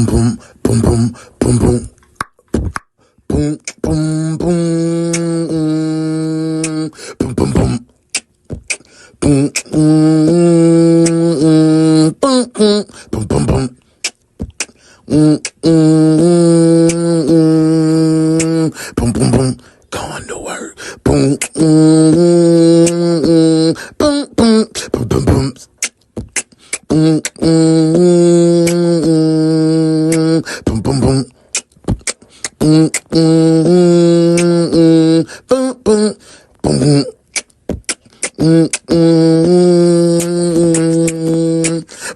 boom, boom, boom, boom, boom. Boom, boom, boom, boom, boom, boom, boom, boom, boom, boom, boom, boom. Boom, boom, boom, going to work. Boom, boom, boom, boom, boom, boom. Boom, boom, boom, boom. Boom, boom, boom, boom, boom.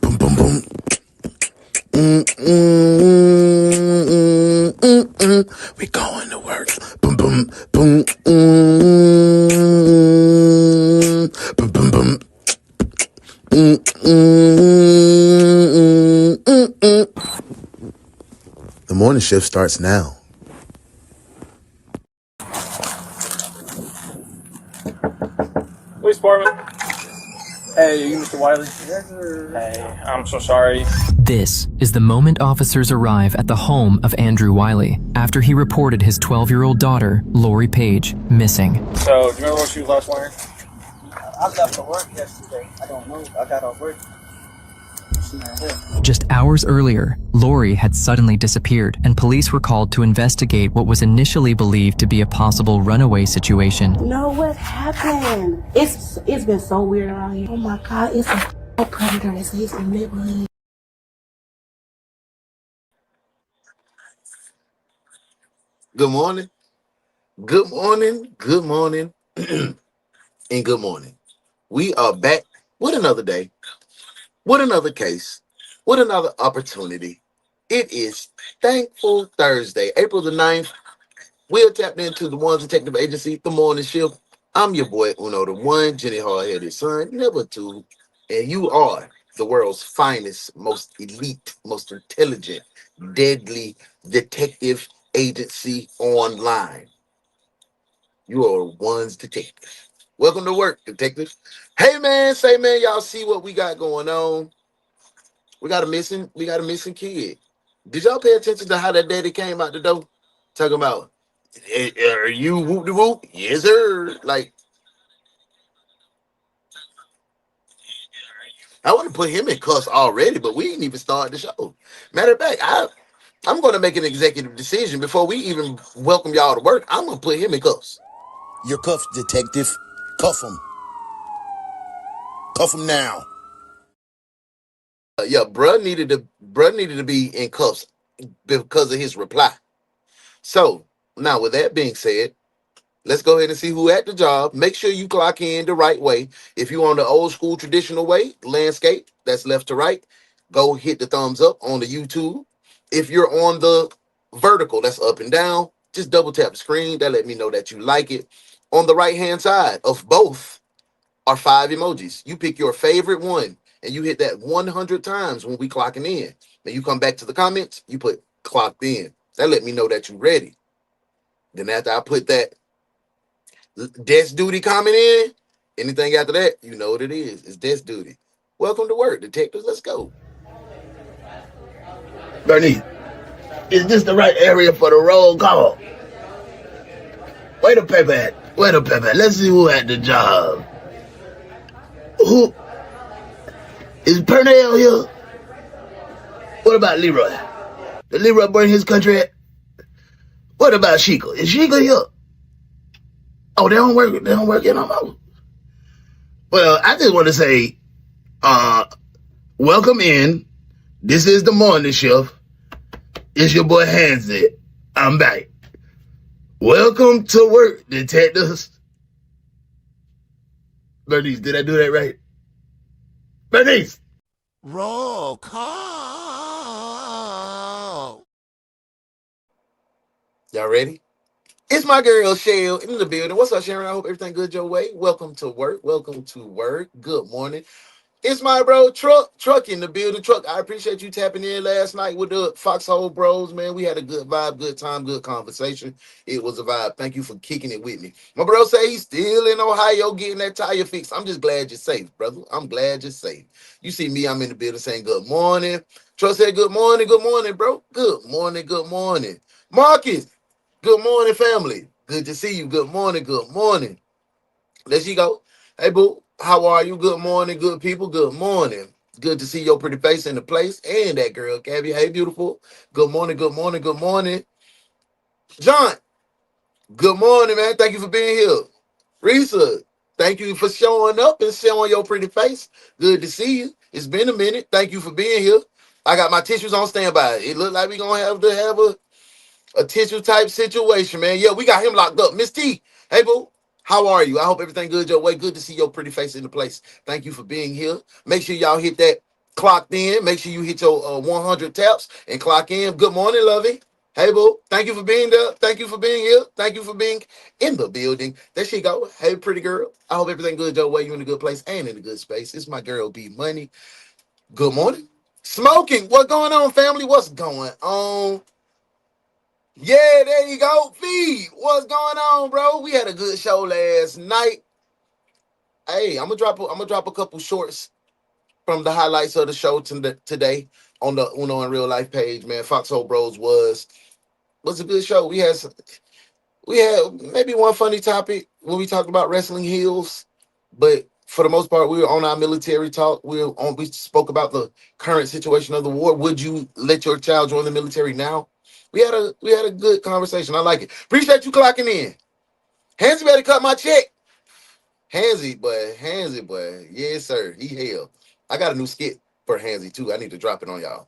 Boom, boom, boom. We going to work. Boom, boom, boom. Boom, boom, boom. The morning shift starts now. Police department. Hey, you Mr. Wiley? Hey, I'm so sorry. This is the moment officers arrive at the home of Andrew Wiley after he reported his 12-year-old daughter, Lori Page, missing. So, do you remember what she was last wearing? I left for work yesterday. I don't know. I got off work. Just hours earlier, Lori had suddenly disappeared, and police were called to investigate what was initially believed to be a possible runaway situation. No, what happened? It's been so weird around here. Oh my God, it's a predator that's in the neighborhood. Good morning. Good morning. Good morning. And good morning. We are back with another day, with another case, with another opportunity. It is Thankful Thursday, April the 9th. We are tapped into the One Detective Agency, the morning shift. I'm your boy, UnoDaOne, Jenny hard-headed son, never two. And you are the world's finest, most elite, most intelligent, deadly detective agency online. You are one's detective. Welcome to work, detective. Hey man, say man, y'all see what we got going on? We got a missing kid. Did y'all pay attention to how that daddy came out the door? Talking about, are you whoop de whoop? Yes, sir. Like, I want to put him in cuffs already, but we didn't even start the show. Matter of fact, I'm going to make an executive decision before we even welcome y'all to work. I'm going to put him in cuffs. You're cuffed, detective. Cuff him. Cuff him now. Yeah, bruh needed to be in cuffs because of his reply. So now, with that being said, let's go ahead and see who at the job. Make sure you clock in the right way. If you're on the old school traditional way, landscape, that's left to right, go hit the thumbs up on the YouTube. If you're on the vertical, that's up and down, just double tap the screen. That let me know that you like it. On the right-hand side of both are 5 emojis. You pick your favorite one and you hit that 100 times when we clocking in. Then you come back to the comments, you put clocked in. That let me know that you're ready. Then after I put that desk duty comment in, anything after that, you know what it is. It's desk duty. Welcome to work, detectives. Let's go. Bernice, is this the right area for the roll call? Where the paper at? Where the paper at? Let's see who had the job. Who? Is Pernell here? What about Leroy? Did Leroy bring his country at? What about Sheikah? Is Sheikah here? Oh, they don't work in no more. Well, I just want to say, welcome in. This is the morning shift. It's your boy Hanset. I'm back. Welcome to work, detectives. Bernice, did I do that right? Bernice! Roll call. Y'all ready? It's my girl, Shell, in the building. What's up, Sharon? I hope everything good your way. Welcome to work. Welcome to work. Good morning. It's my bro, Truck in the building. Truck, I appreciate you tapping in last night with the Foxhole Bros, man. We had a good vibe, good time, good conversation. It was a vibe. Thank you for kicking it with me. My bro say he's still in Ohio getting that tire fixed. I'm just glad you're safe, brother. I'm glad you're safe. You see me, I'm in the building saying good morning. Trust said, good morning, bro. Good morning, good morning. Marcus, good morning, family. Good to see you. Good morning, good morning. There she go. Hey, boo, how are you? Good morning, good people. Good morning. Good to see your pretty face in the place. And that girl, Gabby. Hey, beautiful. Good morning, good morning, good morning. John, good morning, man. Thank you for being here. Risa, thank you for showing up and showing your pretty face. Good to see you. It's been a minute. Thank you for being here. I got my tissues on standby. It look like we're going to have a tissue type situation, man. Yeah, we got him locked up. Miss T, hey, boo. How are you? I hope everything good your way. Good to see your pretty face in the place. Thank you for being here. Make sure y'all hit that clocked in. Make sure you hit your 100 taps and clock in. Good morning, Lovey. Hey, boo. Thank you for being there. Thank you for being here. Thank you for being in the building. There she go. Hey, pretty girl. I hope everything good your way. You in a good place and in a good space. It's my girl, B Money. Good morning. Smoking. What's going on, family? What's going on? Yeah, there you go. Feed. What's going on, bro? We had a good show last night. Hey, I'm gonna drop a couple shorts from the highlights of the show today on the Uno in Real Life page, man. Foxhole Bros was a good show. We had maybe one funny topic when we talked about wrestling heels, but for the most part, we were on our military talk. We spoke about the current situation of the war. Would you let your child join the military now? We had a good conversation. I like it. Appreciate you clocking in. Hansy better cut my check. Hansy boy. Yes, sir. He hell. I got a new skit for Hansy too. I need to drop it on y'all.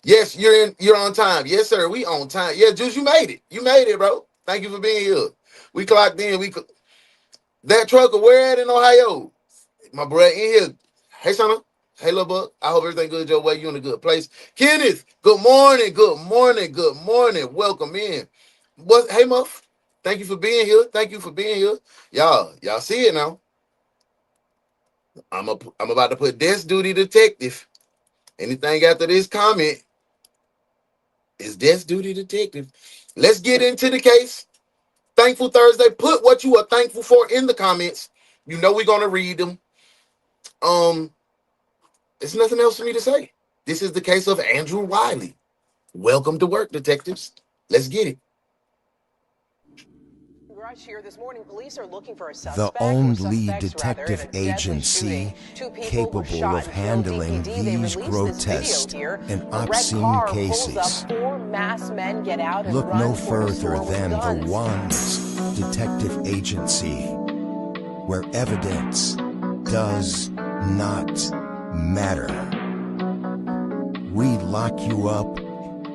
Yes, you're on time. Yes, sir. We on time. Yeah, Juice, you made it. You made it, bro. Thank you for being here. We clocked in. That trucker, where at in Ohio? My bro in here. Hey, Santa. Hey, little buck. I hope everything good your way. You in a good place. Kenneth, good morning. Good morning. Good morning. Welcome in. Hey, Muff. Thank you for being here. Thank you for being here. Y'all see it now. I'm about to put desk duty detective. Anything after this comment is desk duty detective. Let's get into the case. Thankful Thursday. Put what you are thankful for in the comments. You know we're gonna read them. There's nothing else for me to say. This is the case of Andrew Wiley. Welcome to work, detectives. Let's get it. Here this morning, police are looking for a suspect, The only detective agency capable of handling these grotesque and obscene cases. Four masked men get out and Look run no for further with than guns. the One's detective agency, where evidence does not matter. We lock you up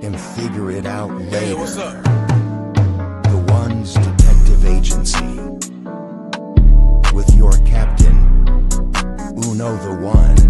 and figure it out later. Hey, what's up? The One's detective agency, with your captain, UnoDaOne.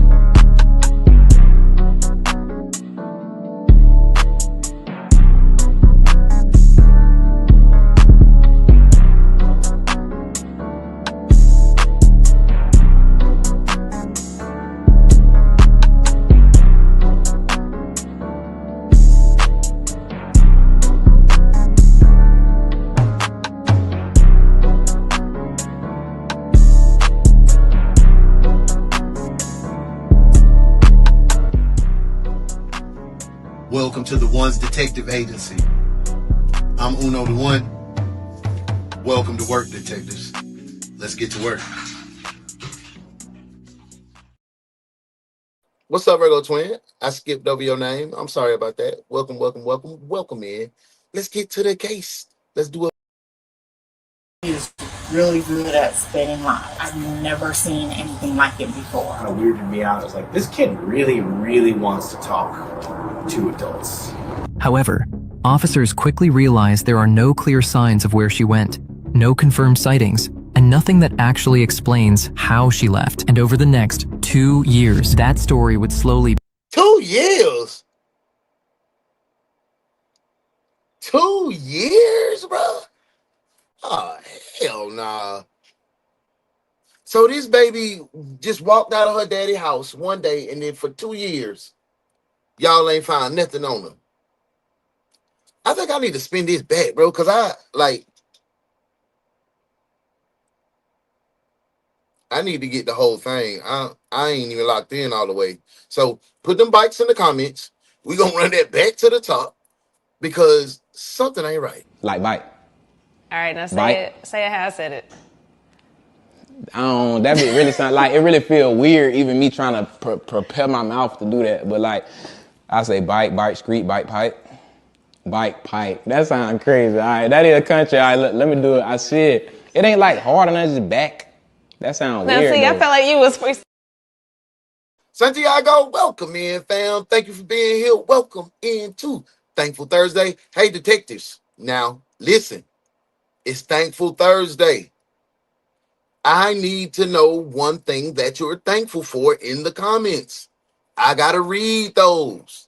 Welcome to the One's Detective Agency. I'm UnoDaOne. Welcome to work, detectives. Let's get to work. What's up, Virgo Twin? I skipped over your name. I'm sorry about that. Welcome in. Let's get to the case. Let's do it. He's really good at spitting lies. I've never seen anything like it before. Kind of weirded me out. I was like, this kid really, really wants to talk to adults. However, officers quickly realized there are no clear signs of where she went, no confirmed sightings, and nothing that actually explains how she left. And over the next 2 years, that story would slowly 2 years? 2 years, bro? Oh, hell nah. So this baby just walked out of her daddy's house one day, and then for 2 years, y'all ain't found nothing on her. I think I need to spin this back, bro, because I need to get the whole thing. I ain't even locked in all the way. So put them bikes in the comments. We're gonna run that back to the top because something ain't right. Like bite. All right, now Bite. say it how I said it. That bit really sound like, it really feel weird even me trying to prepare my mouth to do that. But like, I say bite, street, bite, pipe. Bite, pipe. That sounds crazy. All right, that is a country. All right, let me do it. I see it. It ain't like hard enough, just back. That sounds Now weird. see, though. I felt like you was freestyle. Santiago, welcome in, fam. Thank you for being here. Welcome in to Thankful Thursday. Hey, detectives. Now, listen, it's Thankful Thursday. I need to know one thing that you're thankful for in the comments. I got to read those.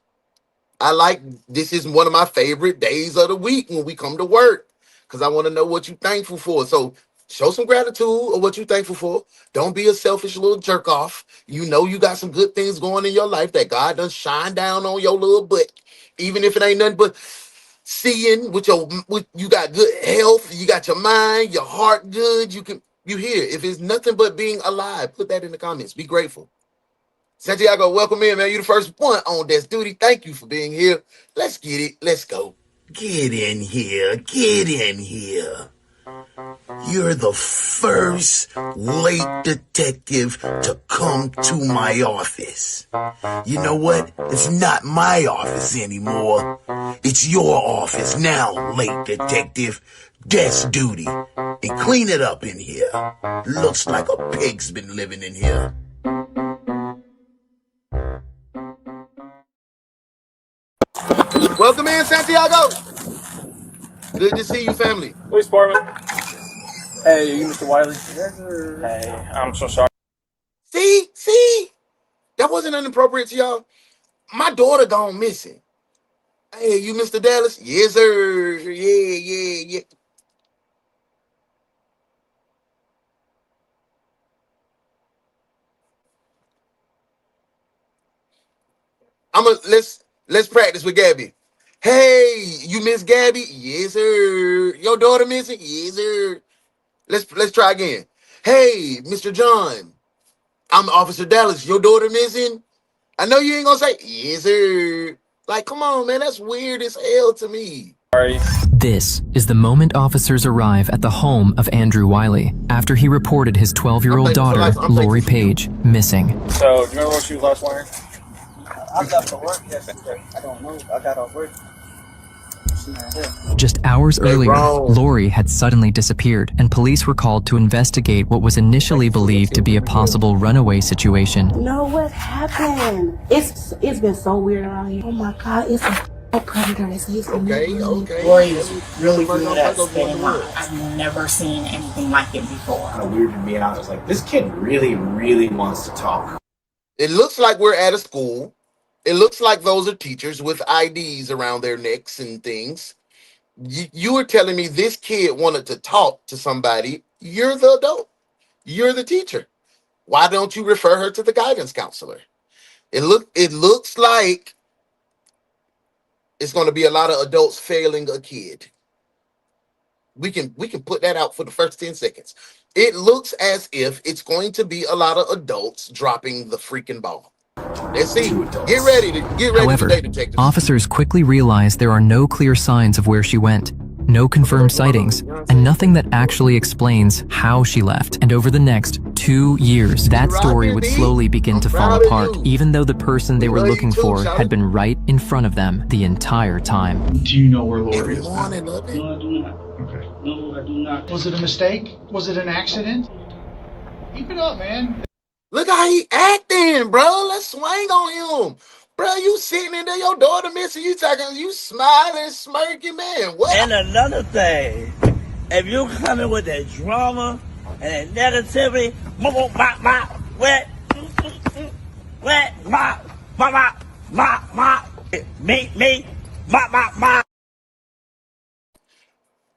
This is one of my favorite days of the week when we come to work because I want to know what you're thankful for. So show some gratitude of what you're thankful for. Don't be a selfish little jerk off. You know you got some good things going in your life that God done shine down on your little butt. Even if it ain't nothing but seeing with you got good health, you got your mind, your heart good. You hear. If it's nothing but being alive, put that in the comments. Be grateful. Santiago, welcome in, man. You the first one on desk duty. Thank you for being here. Let's get it. Let's go. Get in here. Get in here. You're the first late detective to come to my office. You know what? It's not my office anymore. It's your office now, late detective. Desk duty. And clean it up in here. Looks like a pig's been living in here. Welcome in, Santiago. Good to see you, family. Police department. Hey, you Mr. Wiley? Hey, I'm so sorry. See? That wasn't inappropriate to y'all. My daughter gone missing. Hey, you Mr. Dallas? Yes, sir. Yeah. Let's practice with Gabby. Hey, you miss Gabby? Yes, sir. Your daughter missing? Yes, sir. Let's try again. Hey, Mr. John. I'm Officer Dallas. Your daughter missing? I know you ain't gonna say yes, sir. Like, come on, man. That's weird as hell to me. Sorry. This is the moment officers arrive at the home of Andrew Wiley after he reported his 12-year-old daughter, Lori Page, missing. So, do you remember what she was last wearing? I left for work yesterday. I don't know. I got off work. Just hours earlier, Lori had suddenly disappeared, and police were called to investigate what was initially believed to be a possible runaway situation. No, what happened? It's been so weird around here. Oh my God, it's a predator that's using me. Okay. Lori is really good at spinning lies. I've never seen anything like it before. Kind of weird to me, and I was like, this kid really, really wants to talk. It looks like we're at a school. It looks like those are teachers with IDs around their necks and things. You were telling me this kid wanted to talk to somebody. You're the adult. You're the teacher. Why don't you refer her to the guidance counselor? It looks like it's going to be a lot of adults failing a kid. We can put that out for the first 10 seconds. It looks as if it's going to be a lot of adults dropping the freaking ball. Let's see. Get ready. However, officers quickly realized there are no clear signs of where she went, no confirmed sightings, and nothing that actually explains how she left. And over the next 2 years, that story would slowly begin to fall apart, even though the person they were looking for had been right in front of them the entire time. Do you know where Lori is? No, I do not. Okay. No, I do not. Was it a mistake? Was it an accident? Keep it up, man. Look how he acting, bro. Let's swing on him. Bro, you sitting in there, your daughter missing, you smiling, smirking, man. What? And another thing, if you coming with that drama and that negativity,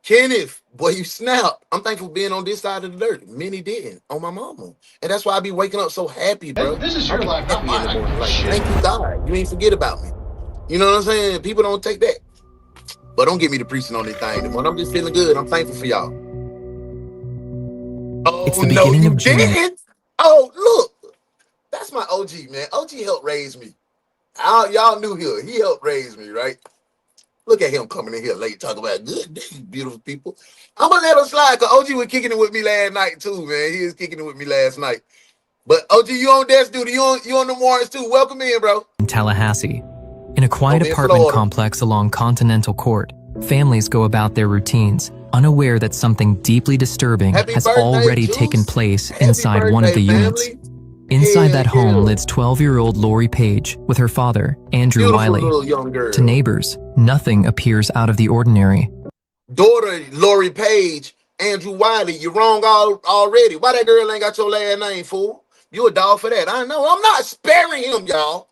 Kenneth, boy, you snap. I'm thankful for being on this side of the dirt. Many didn't on my mama. And that's why I be waking up so happy, bro. This is your life, not mine. In the morning. Like, thank you, God. You ain't forget about me. You know what I'm saying? People don't take that. But don't get me to preaching on this thing anymore. I'm just feeling good. I'm thankful for y'all. Oh, It's the beginning of June. Didn't? Oh, look. That's my OG, man. OG helped raise me. Y'all knew him. He helped raise me, right? Look at him coming in here late talking about good day, beautiful people. I'm gonna let him slide because OG was kicking it with me last night too, man. He was kicking it with me last night. But OG, you on desk duty. You on the warrants too. Welcome in, bro. In Tallahassee, in a quiet Over in apartment Florida. complex along Continental Court, families go about their routines, unaware that something deeply disturbing Happy has birthday, already Juice. taken place Happy inside one of the birthday, units. family. Inside that Hell home yeah. lives 12-year-old Lori Page with her father, Andrew Beautiful Wiley. little young girl. To neighbors, nothing appears out of the ordinary. Daughter, Lori Page, Andrew Wiley, you wrong already. Why that girl ain't got your last name, fool? You a dog for that. I know. I'm not sparing him, y'all.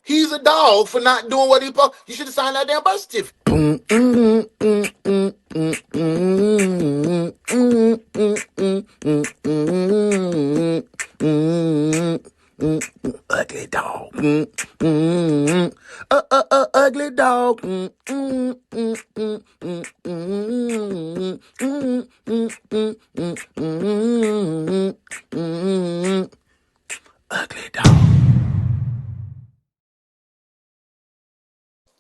He's a dog for not doing what he supposed. You should have signed that damn birth certificate. Ugly dog. Ugly dog. Ugly dog.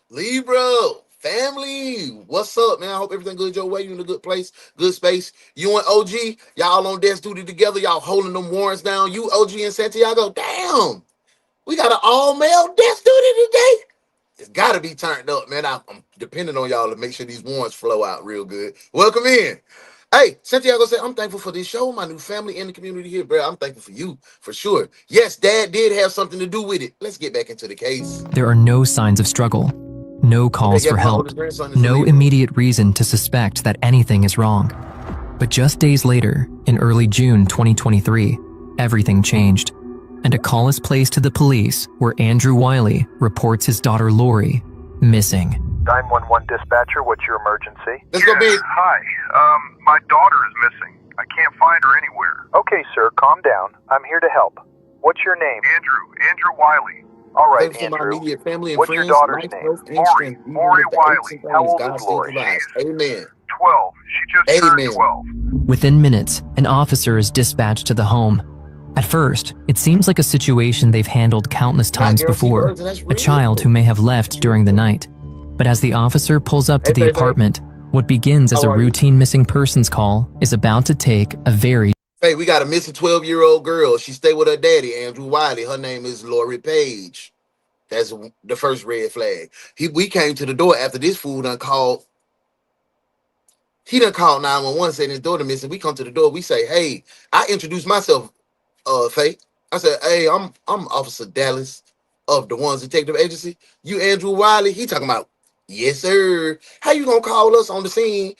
Libra family, what's up, man? I hope everything good your way. You in a good place, good space. You and OG, y'all on desk duty together. Y'all holding them warrants down. You, OG, and Santiago, damn. We got an all-male desk duty today. It's got to be turned up, man. I'm depending on y'all to make sure these warrants flow out real good. Welcome in. Hey, Santiago said, I'm thankful for this show, my new family in the community here, bro. I'm thankful for you, for sure. Yes, Dad did have something to do with it. Let's get back into the case. There are no signs of struggle, no calls yeah, for my help, oldest grandson is a no Libra. immediate reason to suspect that anything is wrong. But just days later, in early June 2023, everything changed, and a call is placed to the police where Andrew Wiley reports his daughter Lori missing. 911 dispatcher, what's your emergency? Let's go, big. Hi, my daughter is missing. I can't find her anywhere. Okay, sir, calm down. I'm here to help. What's your name? Andrew Wiley. All right, Andrew. Immediate family and What's friends, your daughter's life, name? health, and Lori. strength. Lori Wiley. How old is Lori? Amen. 12. She just Amen. turned 12. Within minutes, an officer is dispatched to the home. At first, it seems like a situation they've handled countless times before, a child who may have left during the night. But as the officer pulls up to the apartment, what begins as a routine missing persons call is about to take a very... Hey, we got a missing 12-year-old girl. She stayed with her daddy, Andrew Wiley. Her name is Lori Page. That's the first red flag. We came to the door after this fool done called. He done called 911 saying his daughter missing. We come to the door. We say, hey, I introduced myself, Faye. I said, hey, I'm Officer Dallas of the Ones Detective Agency. You Andrew Wiley? He talking about, yes, sir. How you gonna call us on the scene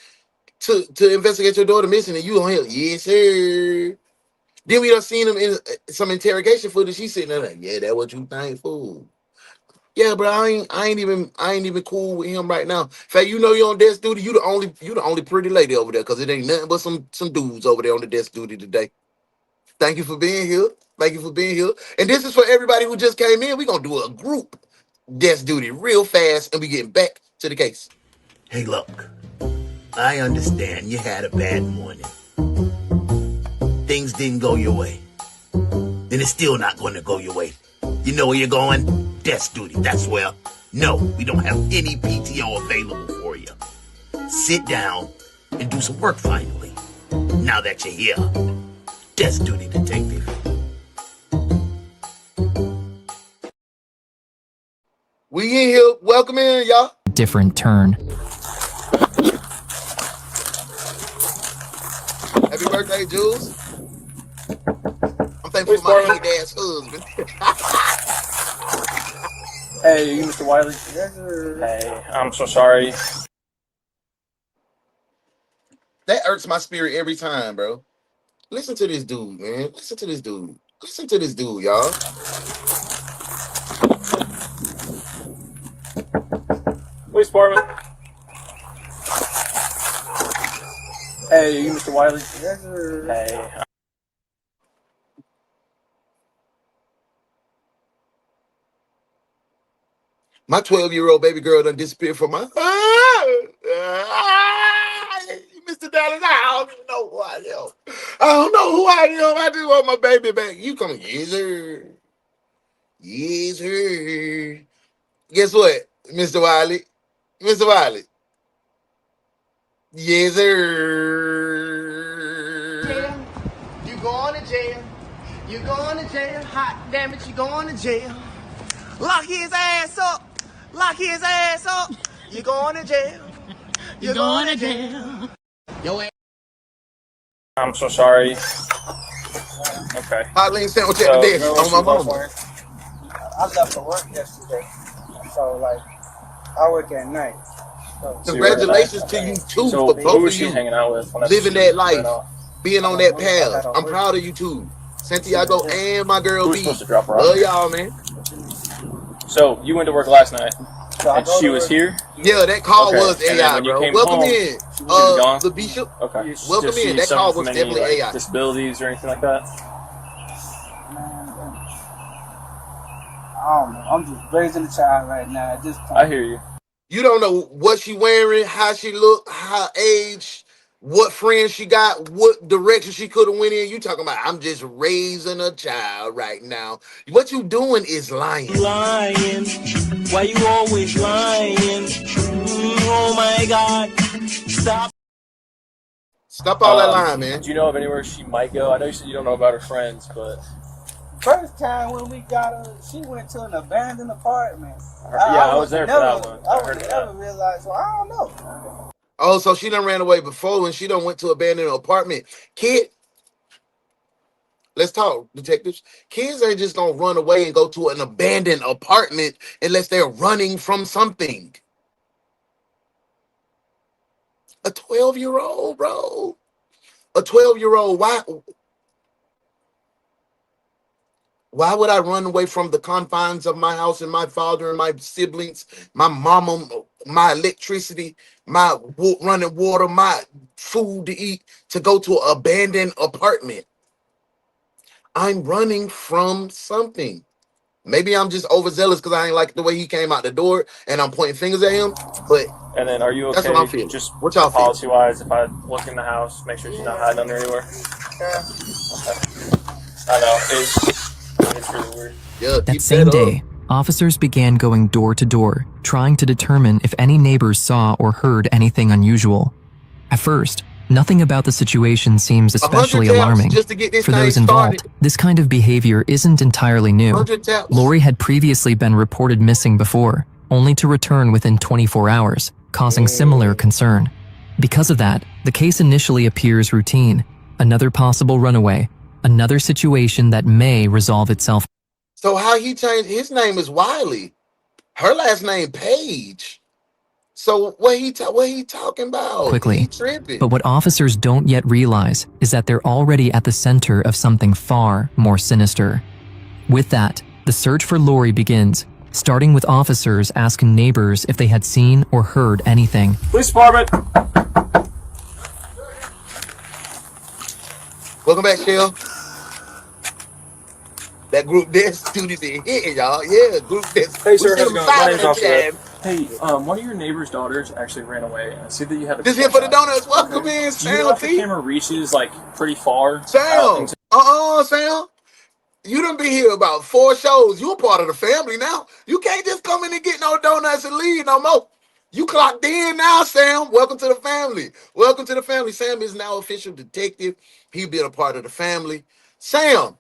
to investigate your daughter missing and you on here? Yes, sir. Then we done seen him in some interrogation footage. He's sitting there like, yeah, that what you think, fool? Yeah, bro, I ain't even cool with him right now. In fact, you know you're on desk duty. You the only pretty lady over there, cause it ain't nothing but some dudes over there on the desk duty today. Thank you for being here. Thank you for being here. And this is for everybody who just came in. We're gonna do a group desk duty real fast, and we getting back to the case. Hey, look, I understand you had a bad morning. Things didn't go your way. Then it's still not going to go your way. You know where you're going? Desk duty, that's where. No, we don't have any PTO available for you. Sit down and do some work finally. Now that you're here. Desk duty, detective. We in here. Welcome in, y'all. Different turn. Happy birthday, Jules. I'm thankful for my ass husband. Hey, Mr. Wiley. Hey, I'm so sorry. That hurts my spirit every time, bro. Listen to this dude, man. Listen to this dude. Listen to this dude, y'all. Police department. Hey, Mr. Wiley. Hey. My 12-year-old baby girl done disappeared from my... Mr. Dallas, I don't even know who I am. I don't know who I am. I just want my baby back. You come here, sir. Yes, sir. Guess what, Mr. Wiley? Mr. Wiley. Yes, sir. Jail. You going to jail. You going to jail. Hot damn it, you going to jail. Lock his ass up. Lock his ass up. You going to jail. You going to jail. Yo, I'm so sorry. Okay. Hot lean sandwich at the desk on my mama. I left for work yesterday, so like I work at night. So, Congratulations to you too So for who both was of she you hanging out with? living that life, being on that path. I'm proud of you too, Santiago and my girl Who was B. supposed to drop her Love off? y'all, man. So you went to work last night, and she was here. Yeah, that call Okay, was and then AI, when you bro. came Welcome home, in, she was gone? the Bishop. Okay. Welcome Does she in. That suffer call from was any, definitely like, AI. disabilities or anything like that? I don't know. I'm just raising a child right now at this point. I hear you. You don't know what she wearing, how she look, her age, what friends she got, what direction she could have went in. You talking about I'm just raising a child right now. What you doing is lying. Lying. Why you always lying? Oh my God. Stop. Stop all that lying, man. Do you know of anywhere she might go? I know you said you don't know about her friends, but First time when we got her, she went to an abandoned apartment. I was there for that one. I would never realize. So I don't know. Oh, so she done ran away before and she done went to abandoned apartment. Kid, let's talk, detectives. Kids ain't just gonna run away and go to an abandoned apartment unless they're running from something. A 12-year-old, bro. A 12-year-old. Why would I run away from the confines of my house and my father and my siblings, my mama, my electricity, my running water, my food to eat, to go to an abandoned apartment? I'm running from something. Maybe I'm just overzealous because I ain't like the way he came out the door and I'm pointing fingers at him. But and then are you okay? that's what I'm feeling. Just what y'all feel? policy wise, if I look in the house, make sure she's not hiding under anywhere. Yeah. Okay. I know it's really weird. Yeah, That same day, officers began going door to door, trying to determine if any neighbors saw or heard anything unusual. At first, nothing about the situation seems especially alarming. Just to get this For those involved, this kind of behavior isn't entirely new. Lori had previously been reported missing before, only to return within 24 hours, causing similar concern. Because of that, the case initially appears routine, another possible runaway, another situation that may resolve itself. So how he changed? His name is Wiley. Her last name Page. So what he talking about? Quickly. He tripping. But what officers don't yet realize is that they're already at the center of something far more sinister. With that, the search for Lori begins, starting with officers asking neighbors if they had seen or heard anything. Police department. Welcome back, Shell. That group desk students in here, y'all. Yeah, group desk. Hey, sir, how's it going? My name's Officer. Hey, one of your neighbor's daughters actually ran away. I see that you had a. This here for the donuts. Welcome in, Do you Sam. know if the camera reaches like pretty far? Sam. Sam. You done been here about 4 shows. You a part of the family now. You can't just come in and get no donuts and leave no more. You clocked in now, Sam. Welcome to the family. Welcome to the family. Sam is now official detective. He'll be a part of the family. Sam,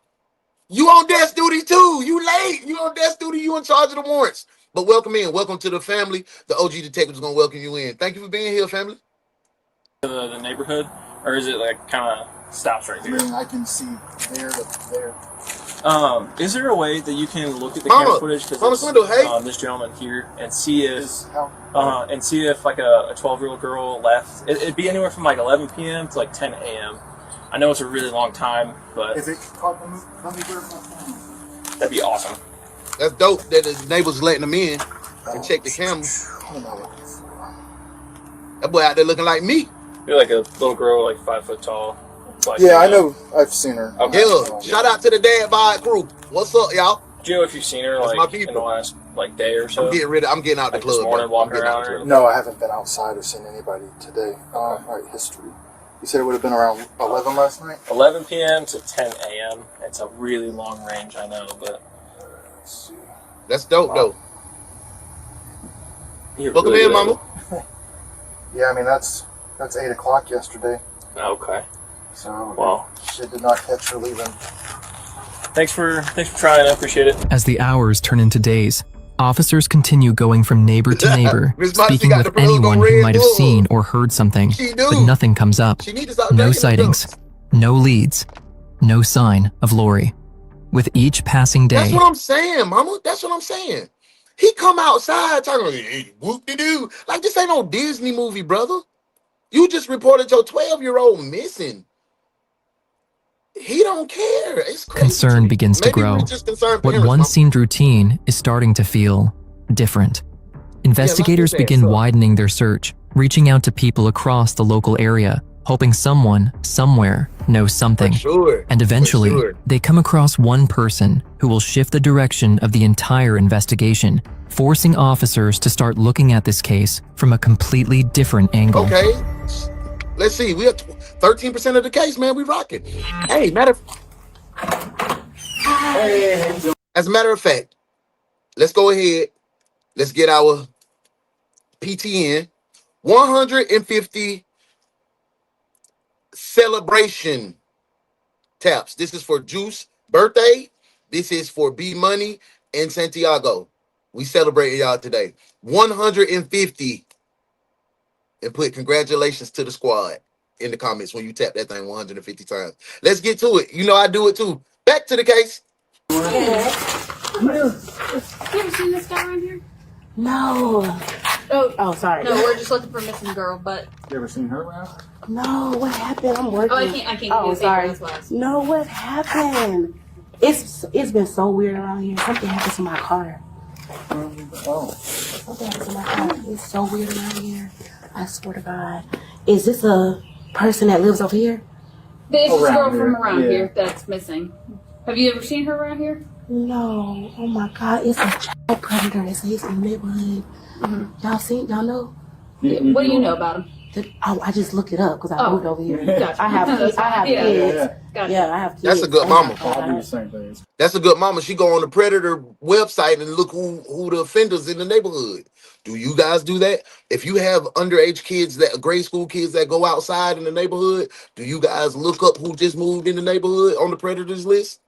you on desk duty too. You late. You on desk duty. You in charge of the warrants. But welcome in. Welcome to the family. The OG detective is going to welcome you in. Thank you for being here, family. The neighborhood, or is it like kind of stops right here? I mean, I can see there to there. Is there a way that you can look at the camera footage because this gentleman here and see if like a 12-year-old girl left? It'd be anywhere from like 11 p.m. to like 10 a.m. I know it's a really long time, but if it caught them, let me grab my phone. That'd be awesome. That's dope that the neighbors letting them in and check the camera. That boy out there looking like me. You're like a little girl, like 5 foot tall. Yeah, I know. I've seen her. Okay. Yeah, shout out to the Dad Vibe crew. What's up, y'all? Do you know if you've seen her like in the last like day or so? I'm getting out the club. This morning, walking around. No, I haven't been outside or seen anybody today. All right, history. You said it would have been around 11 last night? 11 p.m. to 10 a.m. It's a really long range, I know, but Let's see. That's dope, though. You're Welcome really in, good. mama. Yeah, I mean that's 8 o'clock yesterday. Okay. So Well, she did not catch her leaving. thanks for trying. I appreciate it. As the hours turn into days, officers continue going from neighbor to neighbor, Miss Moxie speaking got with the plug anyone on who Red might have Bull. seen or heard something, She do. but nothing comes up. She need to stop No drinking them sightings, jokes. no leads, no sign of Lori. With each passing That's day, what I'm saying, mama. That's what I'm saying. He come outside talking like, hey, whoop-de-doo. Like, this ain't no Disney movie, brother. You just reported your 12-year-old missing. He don't care. It's crazy. concern begins to Maybe grow. we're just concerned What parents, once mama. seemed routine is starting to feel different. Investigators lock his ass begin up. widening their search, reaching out to people across the local area, hoping someone, somewhere, knows something. For sure. And eventually, For sure. they come across one person who will shift the direction of the entire investigation, forcing officers to start looking at this case from a completely different angle. Okay. Let's see. We have 13% of the case, man. We rocking. Hey, as a matter of fact, let's go ahead. Let's get our PTN. 150 celebration taps. This is for Juice birthday. This is for B Money and Santiago. We celebrating y'all today. 150. And put congratulations to the squad in the comments when you tap that thing 150 times. Let's get to it. You know I do it too. Back to the case. You ever seen this guy around here? No. Oh, sorry. No, we're just looking for a missing girl, but You ever seen her around? No, what happened? I'm working. I can't give Oh, you a sorry. favor, that's why. No, what happened? It's been so weird around here. Something happened to my car. Oh. Something happened to my car. It's so weird around here. I swear to God. Is this a person that lives over here? This is a girl Around here, from around yeah. here that's missing. Have you ever seen her around here? No. Oh my God. It's a child predator that stays in the neighborhood. Y'all know? What do you know about him? I just looked it up because I moved over here. Gotcha. I have kids. Gotcha. Yeah, I have kids. That's a good mama. I'll do the same thing. That's a good mama. She go on the Predator website and look who the offenders in the neighborhood. Do you guys do that? If you have underage kids, that grade school kids that go outside in the neighborhood, do you guys look up who just moved in the neighborhood on the Predators list?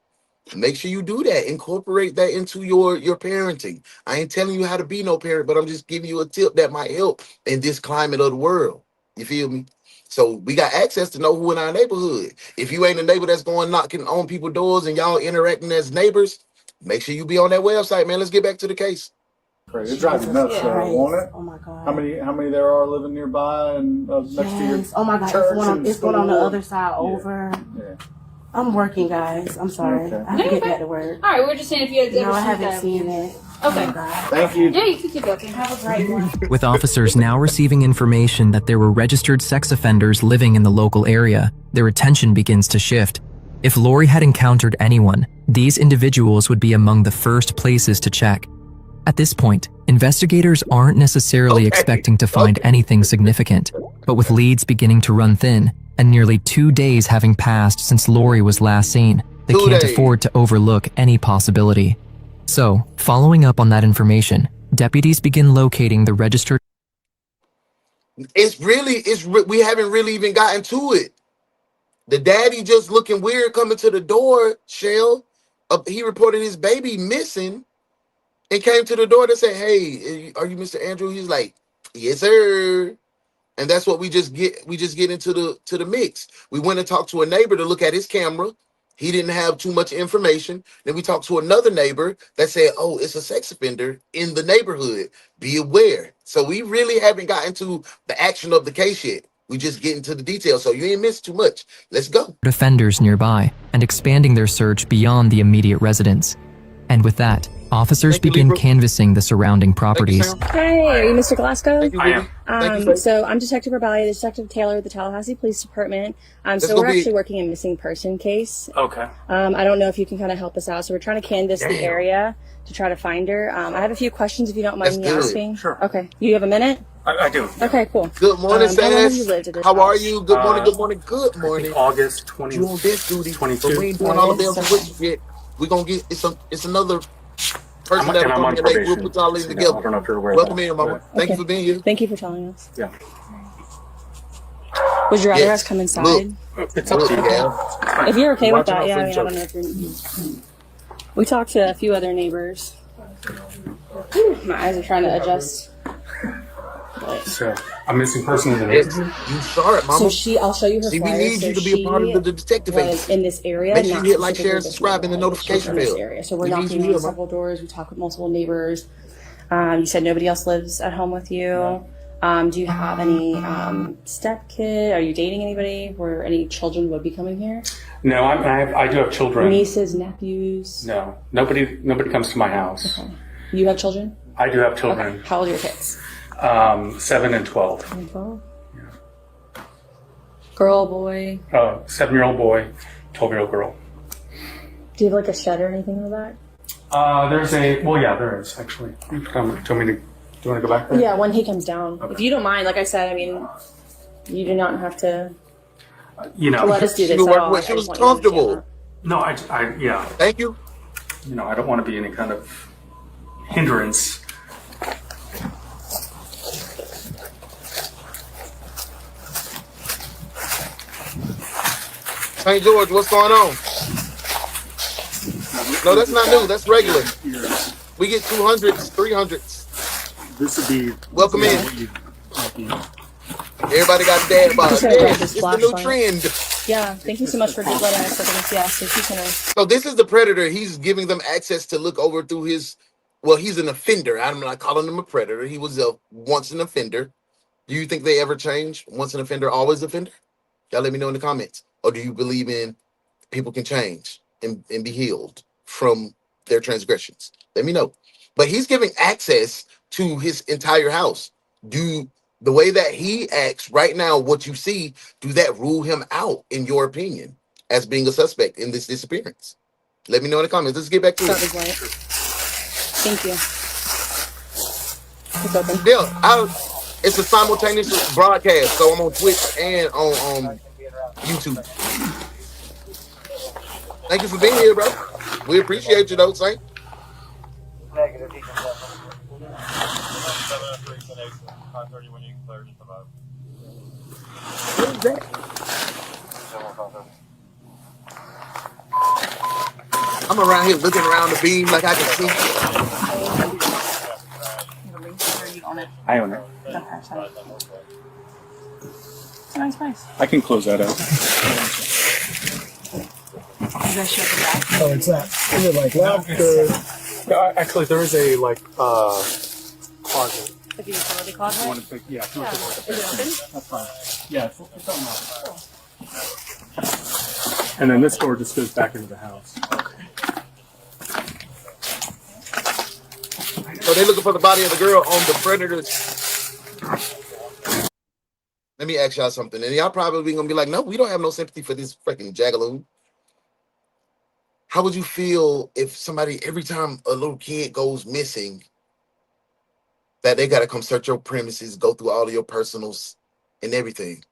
Make sure you do that. Incorporate that into your parenting. I ain't telling you how to be no parent, but I'm just giving you a tip that might help in this climate of the world. You feel me? So we got access to know who in our neighborhood. If you ain't a neighbor that's going knocking on people's doors and y'all interacting as neighbors, make sure you be on that website, man. Let's get back to the case. Crazy. It drives you nuts, won't it? Oh my God. How many there are living nearby and next to your Yes. Oh my God. church It's one on the school? other side over. Yeah. I'm working, guys. I'm sorry. Okay. I have to get back to work. All right, we're just saying if you had ever No, I seen haven't that. seen it. Okay. Oh God. Thank you. Yeah, you can keep looking. Have a great one. With officers now receiving information that there were registered sex offenders living in the local area, their attention begins to shift. If Lori had encountered anyone, these individuals would be among the first places to check. At this point, investigators aren't necessarily expecting to find anything significant, but with leads beginning to run thin, and nearly 2 days having passed since Lori was last seen, they 2 can't days. afford to overlook any possibility. So, following up on that information, deputies begin locating the registered. We haven't really even gotten to it. The daddy just looking weird coming to the door, Shell. He reported his baby missing and came to the door to say, hey, are you Mr. Andrew? He's like, yes, sir. And that's what we just get into the mix. We went and talked to a neighbor to look at his camera. He didn't have too much information. Then we talked to another neighbor that said, oh, it's a sex offender in the neighborhood. Be aware. So we really haven't gotten to the action of the case yet. We just get into the details. So you ain't missed too much. Let's go. Offenders nearby and expanding their search beyond the immediate residence. And with that, officers begin canvassing the surrounding properties. Hi, are you Mr. Glasgow? I am. So I'm Detective Rabalia, Detective Taylor of the Tallahassee Police Department. Let's So go we're be- actually working a missing person case. Okay. I don't know if you can kind of help us out. So we're trying to canvass the area to try to find her. I have a few questions if you don't mind That's me good. asking. Sure. Okay. You have a minute? I do. Okay, cool. Good morning, How long have you Sass. lived at this How are house? you? Good morning, good morning, good I morning. think August 20. You on desk duty. 22. But we ain't doing all the bells and whistles yet. We're gonna get it's another person that'll I'm come on in late. We'll probation. put y'all in So, together. I don't know if you're aware Welcome of that. in, mama. Thank you for being here. Thank you for telling us. Yeah. Would you rather Yes. us come inside? It's up to you. Yeah. If you're okay with Watching that, out yeah. for I mean, each I other. don't know if you're. We talked to a few other neighbors. My eyes are trying to adjust. So, a missing person in the neighborhood? You saw it, mama. So I'll show you her See, we flyer. need So you to be a part of the detective was agency. in this area, Make sure not you hit like, specifically share, and this subscribe in the neighborhood. She's notification in this bell. area. So we're We need knocking you on here, mama. several doors. We talk with multiple neighbors. You said nobody else lives at home with you. Do you have any step kid? Are you dating anybody where any children would be coming here? No, I do have children. Nieces, nephews? No, nobody comes to my house. Okay. You have children? I do have children. Okay. How old are your kids? 7 and 12. 7 and 12? Yeah. Girl, boy? 7-year-old boy, 12-year-old girl. Do you have like a shed or anything in the back? There is actually. Do you want to go back there? Yeah, when he comes down. Okay. If you don't mind, like I said, I mean, you do not have to let us do this at all. She was comfortable. No, yeah. Thank you. I don't want to be any kind of hindrance. St. George, what's going on? No, that's not new. That's regular. We get 200s, 300s. This would be... Welcome in. Everybody got a dad bod. It's the new trend. Yeah, thank you so much for letting us look at this. Yeah, so he's gonna... So this is the predator. He's giving them access to look over through his... Well, he's an offender. I'm not calling him a predator. He was once an offender. Do you think they ever change? Once an offender, always offender? Y'all let me know in the comments. Or do you believe in people can change and be healed from their transgressions? Let me know. But he's giving access to his entire house. The way that he acts right now, what you see, do that rule him out, in your opinion, as being a suspect in this disappearance? Let me know in the comments. Let's get back to it. Thank you. It's open. Yeah, it's a simultaneous broadcast, so I'm on Twitch and on YouTube. Thank you for being here, bro. We appreciate you, though, Saint. Negative. What is that? I'm around here looking around the beam like I can see. I own it. Okay, sorry. It's a nice place. I can close that out. You guys show the back? Oh, it's that. Is it like laughter? Actually, there is a closet. Like a utility closet? Want to pick? Yeah. Is it open? That's fine. Yeah, it's open. And then this door just goes back into the house. So they're looking for the body of the girl on the predator. Let me ask y'all something. And y'all probably gonna be like, no, we don't have no sympathy for this freaking jagaloo. How would you feel if somebody, every time a little kid goes missing, that they gotta come search your premises, go through all of your personals and everything?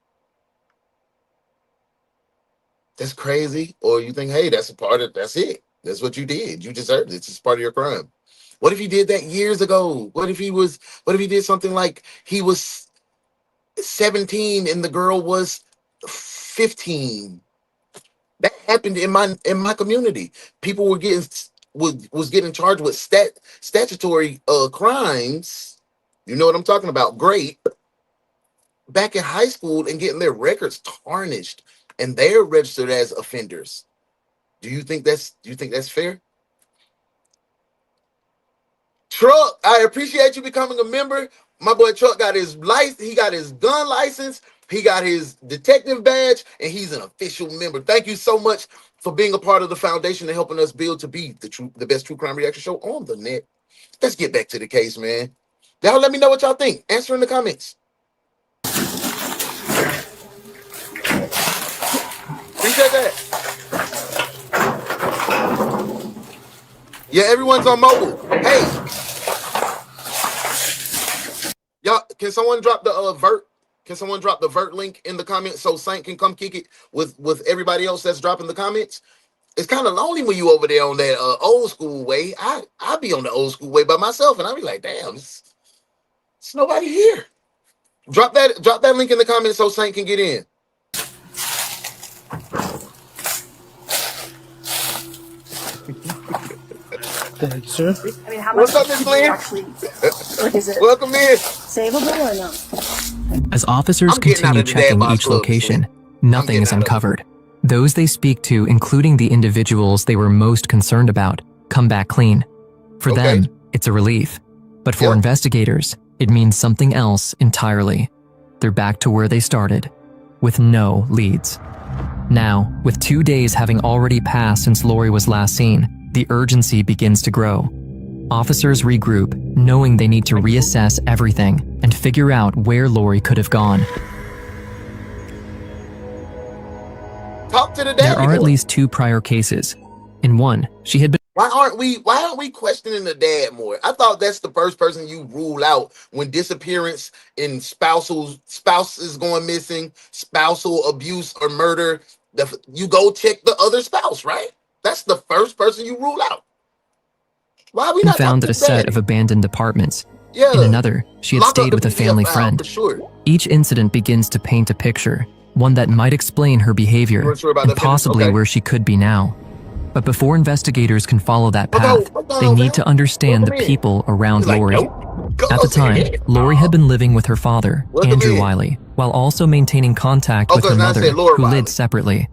That's crazy. Or you think, hey, that's it. That's what you did. You deserved it. It's just part of your crime. What if he did that years ago? What if he did something like he was 17 and the girl was 15? That happened in my community. People were getting charged with statutory crimes. You know what I'm talking about? Great. Back in high school and getting their records tarnished, and they're registered as offenders. Do you think that's fair? Truck, I appreciate you becoming a member. My boy Truck got his license, he got his gun license, he got his detective badge, and he's an official member. Thank you so much for being a part of the foundation and helping us build to be the best true crime reaction show on the net. Let's get back to the case, man. Y'all let me know what y'all think. Answer in the comments. Appreciate that. Yeah, everyone's on mobile. Hey, y'all, can someone drop the vert? Can someone drop the vert link in the comments so Saint can come kick it with everybody else that's dropping the comments? it's kind of lonely when you over there on that old school way. I be on the old school way by myself, and I be like, damn, it's nobody here. Drop that link in the comments so Saint can get in. Thank you, sir. I mean, how What's much up, Miss Lynn? actually, like, is it Welcome in. savable or no? As officers I'm getting out continue of the checking Dad Box each Club, location, Miss nothing is getting out of it. uncovered. Those they speak to, including the individuals they were most concerned about, come back clean. For them, it's a relief. But for investigators, it means something else entirely. They're back to where they started, with no leads. Now, with 2 days having already passed since Lori was last seen, the urgency begins to grow. Officers regroup, knowing they need to reassess everything and figure out where Lori could have gone. Talk to the dad. There are at least 2 prior cases. In one, she had been Why aren't we questioning the dad more? I thought that's the first person you rule out when disappearance in spouses going missing, spousal abuse or murder. You go check the other spouse, right? That's the first person you rule out. Why are we not found talking at a to the set dad? of abandoned apartments. Yeah. In another, she had Lock up stayed the with a PDF family file, friend. for sure. Each incident begins to paint a picture, one that might explain her behavior weren't sure about and that finish? possibly Okay. where she could be now. But before investigators can follow that path, they need to understand the people around Lori. At the time, Lori had been living with her father, Andrew Wiley, while also maintaining contact with her mother, who lived separately.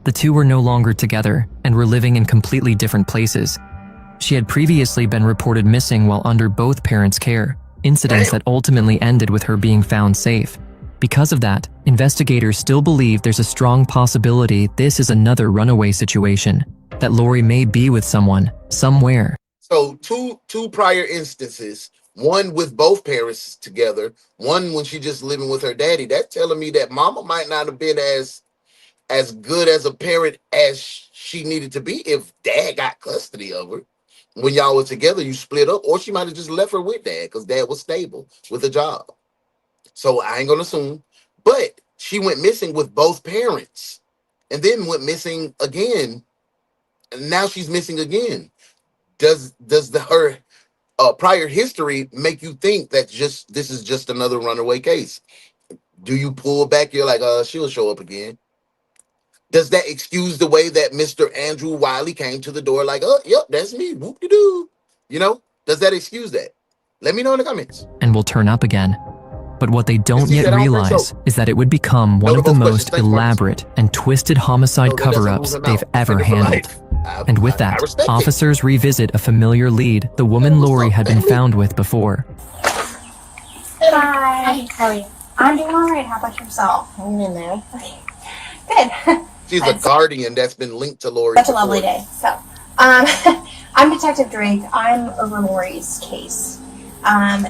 The two were no longer together and were living in completely different places. She had previously been reported missing while under both parents' care, incidents that ultimately ended with her being found safe. Because of that, investigators still believe there's a strong possibility this is another runaway situation, that Lori may be with someone, somewhere. So two prior instances, one with both parents together, one when she just living with her daddy. That's telling me that mama might not have been as good as a parent as she needed to be if dad got custody of her. When y'all were together, you split up, or she might have just left her with dad because dad was stable with a job. So I ain't gonna assume, but she went missing with both parents and then went missing again. And now she's missing again. Does her prior history make you think that this is just another runaway case? Do you pull back? You're like, she'll show up again. Does that excuse the way that Mr. Andrew Wiley came to the door like, yep, that's me, whoop-de-doo? You know, does that excuse that? Let me know in the comments. And will turn up again. But what they don't See, yet I don't think realize so. is that it would become one of the most elaborate and twisted homicide No, that doesn't cover-ups rule them they've out. ever Take it for handled. life. And with that, respect it. officers revisit a familiar lead the woman Lori had been found with before. Hi. How are you? I'm doing all right. How about yourself? I'm in there. Okay. Good. She's a guardian that's been linked to Lori. Such a lovely day. So, I'm Detective Drake. I'm over Lori's case.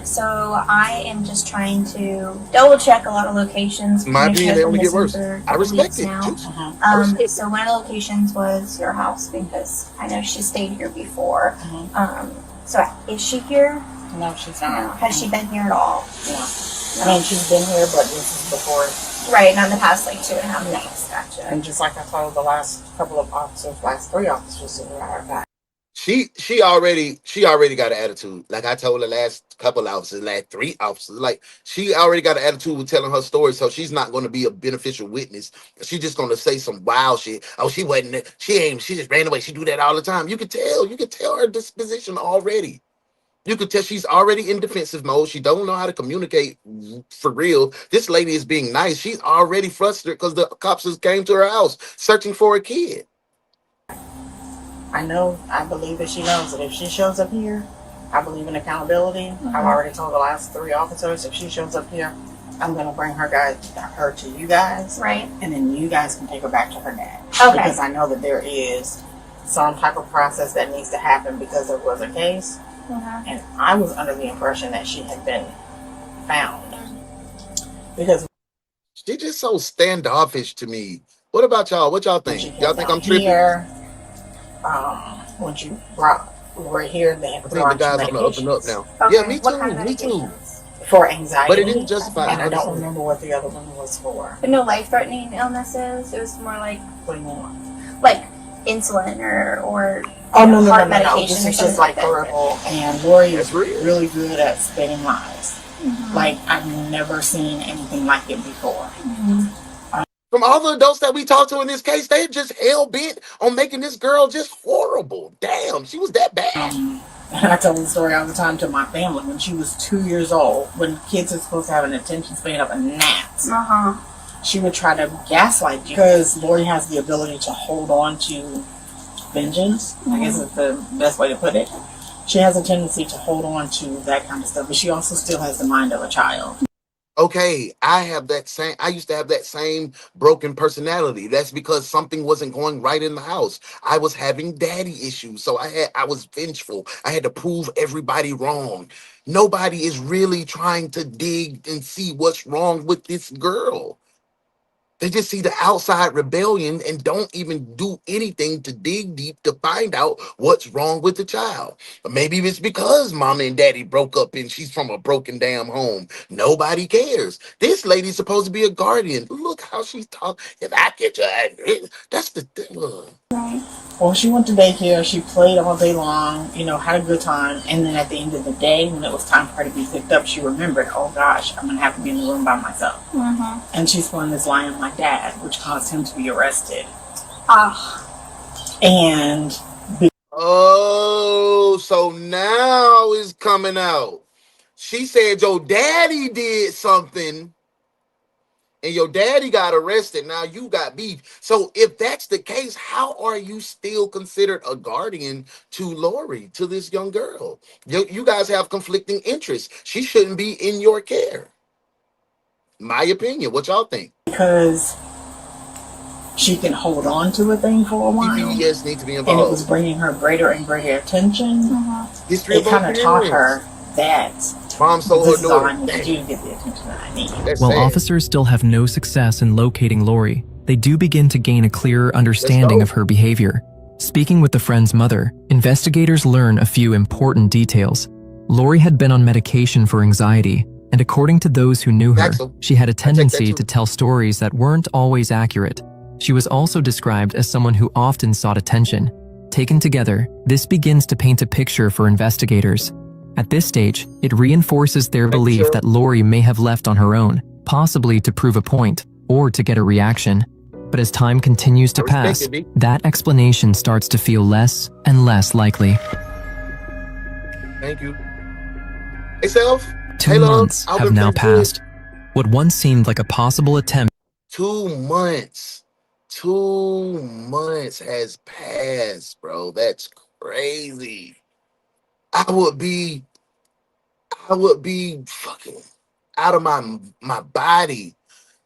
So I am just trying to double check a lot of locations. In my opinion, they only get worse. For I respect it. now. So one of the locations was your house because I know she stayed here before. So is she here? No, she's not. Has she been here at all? No. I mean, she's been here, but this is before. Right, not in the past like 2.5 days. Gotcha. And just like I told the last couple of officers, last 3 officers that were out back. She already got an attitude. Like I told the last couple officers, last 3 officers, like she already got an attitude with telling her story. So she's not going to be a beneficial witness. She's just going to say some wild shit. Oh, she wasn't. She just ran away. She do that all the time. You could tell her disposition already. You could tell she's already in defensive mode. She don't know how to communicate for real. This lady is being nice. She's already frustrated because the cops just came to her house searching for a kid. I believe that she knows that if she shows up here, I believe in accountability. I've already told the last 3 officers, if she shows up here, I'm going to bring her to you guys. Right. And then you guys can take her back to her dad. Okay. Because I know that there is some type of process that needs to happen because there was a case. And I was under the impression that she had been found. Because she just so standoffish to me. What about y'all? What y'all think? Y'all think I'm tripping? Here, when you were here, they had I think the guys on the up and up now. Okay. Yeah, me too. Me too. For anxiety. But it didn't justify. And I don't remember what the other one was for. But no life-threatening illnesses. It was more like What do you mean? like insulin or Oh, no, heart no. medication This or is something just like that. horrible. And Lori is really good at spinning lies. Mhm. Like, I've never seen anything like it before. From all the adults that we talked to in this case, they're just hell bent on making this girl just horrible. Damn, she was that bad. And I tell the story all the time to my family. When she was 2 years old, when kids are supposed to have an attention span of a gnat, she would try to gaslight you because Lori has the ability to hold on to vengeance. I guess is the best way to put it. She has a tendency to hold on to that kind of stuff, but she also still has the mind of a child. Okay, I used to have that same broken personality. That's because something wasn't going right in the house. I was having daddy issues, so I was vengeful. I had to prove everybody wrong. Nobody is really trying to dig and see what's wrong with this girl. They just see the outside rebellion and don't even do anything to dig deep to find out what's wrong with the child. Or maybe it's because mama and daddy broke up and she's from a broken damn home. Nobody cares. This lady's supposed to be a guardian. Look how she's talking. If I get you, that's the thing. Well, she went to daycare. She played all day long, had a good time. And then at the end of the day, when it was time for her to be picked up, she remembered, oh gosh, I'm going to have to be in the room by myself. And she spun this lie on my dad, which caused him to be arrested. And oh, so now it's coming out. She said your daddy did something and your daddy got arrested. Now you got beef. So if that's the case, how are you still considered a guardian to Lori, to this young girl? You guys have conflicting interests. She shouldn't be in your care. My opinion. What y'all think? Because she can hold on to a thing for a while. PPS need to be involved. And it was bringing her greater and greater attention. History it kind of taught her that Mom sold this her is all daughter. I need to do to get the attention that I need. While officers still have no success in locating Lori, they do begin to gain a clearer understanding of her behavior. Speaking with the friend's mother, investigators learn a few important details. Lori had been on medication for anxiety, and according to those who knew her, she had a tendency to tell stories that weren't always accurate. She was also described as someone who often sought attention. Taken together, this begins to paint a picture for investigators. At this stage, it reinforces their belief that Lori may have left on her own, possibly to prove a point or to get a reaction. But as time continues to pass, that explanation starts to feel less and less likely. Thank you. Hey, Self. 2 months have now passed. What once seemed like a possible attempt. 2 months. 2 months has passed, bro. That's crazy. I would be fucking out of my body.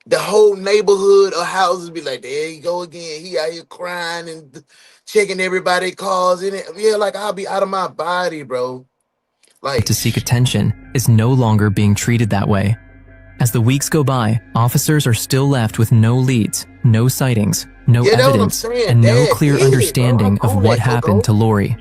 The whole neighborhood of houses be like, there you go again. He out here crying and checking everybody's calls in it. Yeah, like I'll be out of my body, bro. Like to seek attention is no longer being treated that way. As the weeks go by, officers are still left with no leads, no sightings, no evidence, and no clear understanding of what happened to Lori.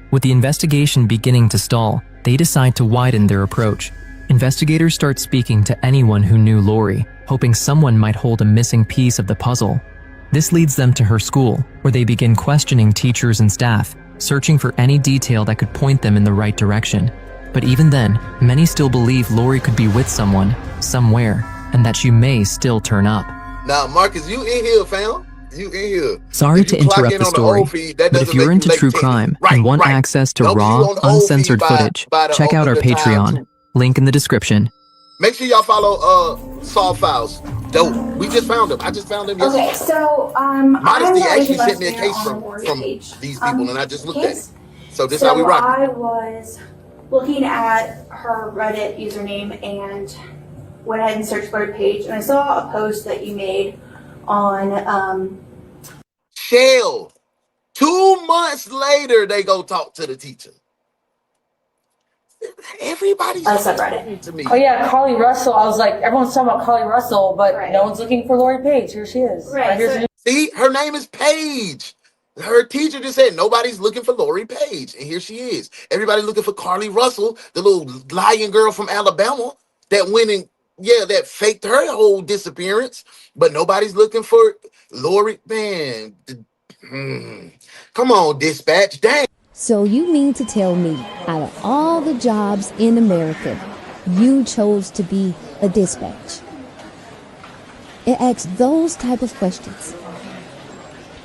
With the investigation beginning to stall, they decide to widen their approach. Investigators start speaking to anyone who knew Lori, hoping someone might hold a missing piece of the puzzle. This leads them to her school, where they begin questioning teachers and staff, searching for any detail that could point them in the right direction. But even then, many still believe Lori could be with someone, somewhere, and that she may still turn up. Now, Marcus, you in here, fam? You in here. Sorry to interrupt the story, but if you're into true crime and want access to raw, uncensored footage, check out our Patreon. Link in the description. Make sure y'all follow Solve Files. Dope. We just found him. I just found him yesterday. Okay, so Modesty actually sent me a case from these people, and I just looked at it. So this is how we rock. I was looking at her Reddit username and went ahead and searched for her page, and I saw a post that you made on Shell. 2 months later, they go talk to the teacher. Everybody's subreddit to me. Oh yeah, Carly Russell. I was like, everyone's talking about Carly Russell, but no one's looking for Lori Page. Here she is. See, her name is Paige. Her teacher just said nobody's looking for Lori Page, and here she is. Everybody's looking for Carly Russell, the little lying girl from Alabama that went and that faked her whole disappearance. But nobody's looking for Lori. Man, Come on, dispatch. Dang. So you mean to tell me, out of all the jobs in America, you chose to be a dispatch? It asks those type of questions.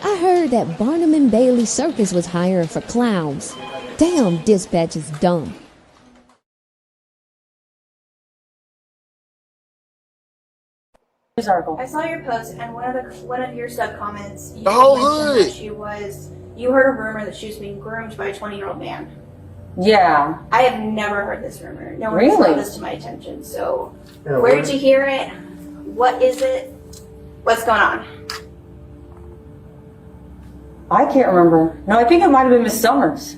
I heard that Barnum and Bailey Circus was hiring for clowns. Damn, dispatch is dumb. I saw your post, and one of your sub comments. You The whole mentioned hood. that you heard a rumor that she was being groomed by a 20-year-old man. Yeah. I have never heard this rumor. No one Really? brought this to my attention. So, Yeah, where did you hear it? What is it? What's going on? I can't remember. No, I think it might have been Miss Summers.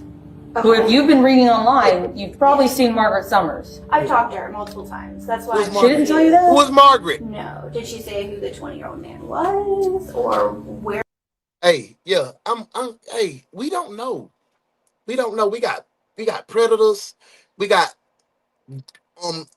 Who, if you've been reading online, you've probably seen Margaret Summers. I've talked to her multiple times. That's why. She didn't tell you that? Who was Margaret? No. Did she say who the 20-year-old man was, or where? Hey, yeah, hey, we don't know. We don't know. We got predators. We got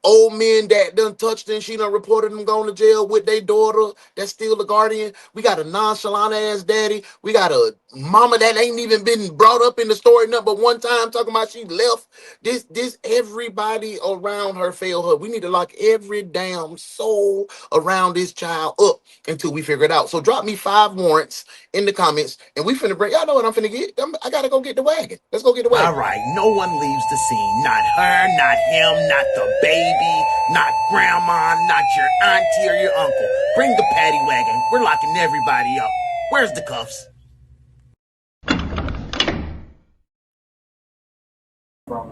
old men that done touched and she done reported them going to jail with their daughter that's still the guardian. We got a nonchalant ass daddy. We got a mama that ain't even been brought up in the story number one time talking about she left. This everybody around her failed her. We need to lock every damn soul around this child up until we figure it out. So drop me 5 warrants in the comments and we finna bring, y'all know what I'm finna get. I gotta go get the wagon. Let's go get the wagon. All right, no one leaves the scene. Not her, not him, not the baby, not grandma, not your auntie or your uncle. Bring the paddy wagon. We're locking everybody up. Where's the cuffs?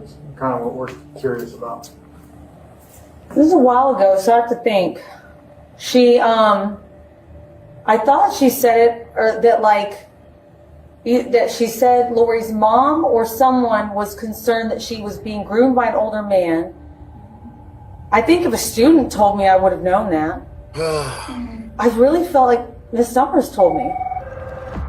Is kind of what we're curious about. This is a while ago, so I have to think. She, I thought she said it, or that that she said Lori's mom or someone was concerned that she was being groomed by an older man. I think if a student told me, I would have known that. I really felt like Miss Summers told me.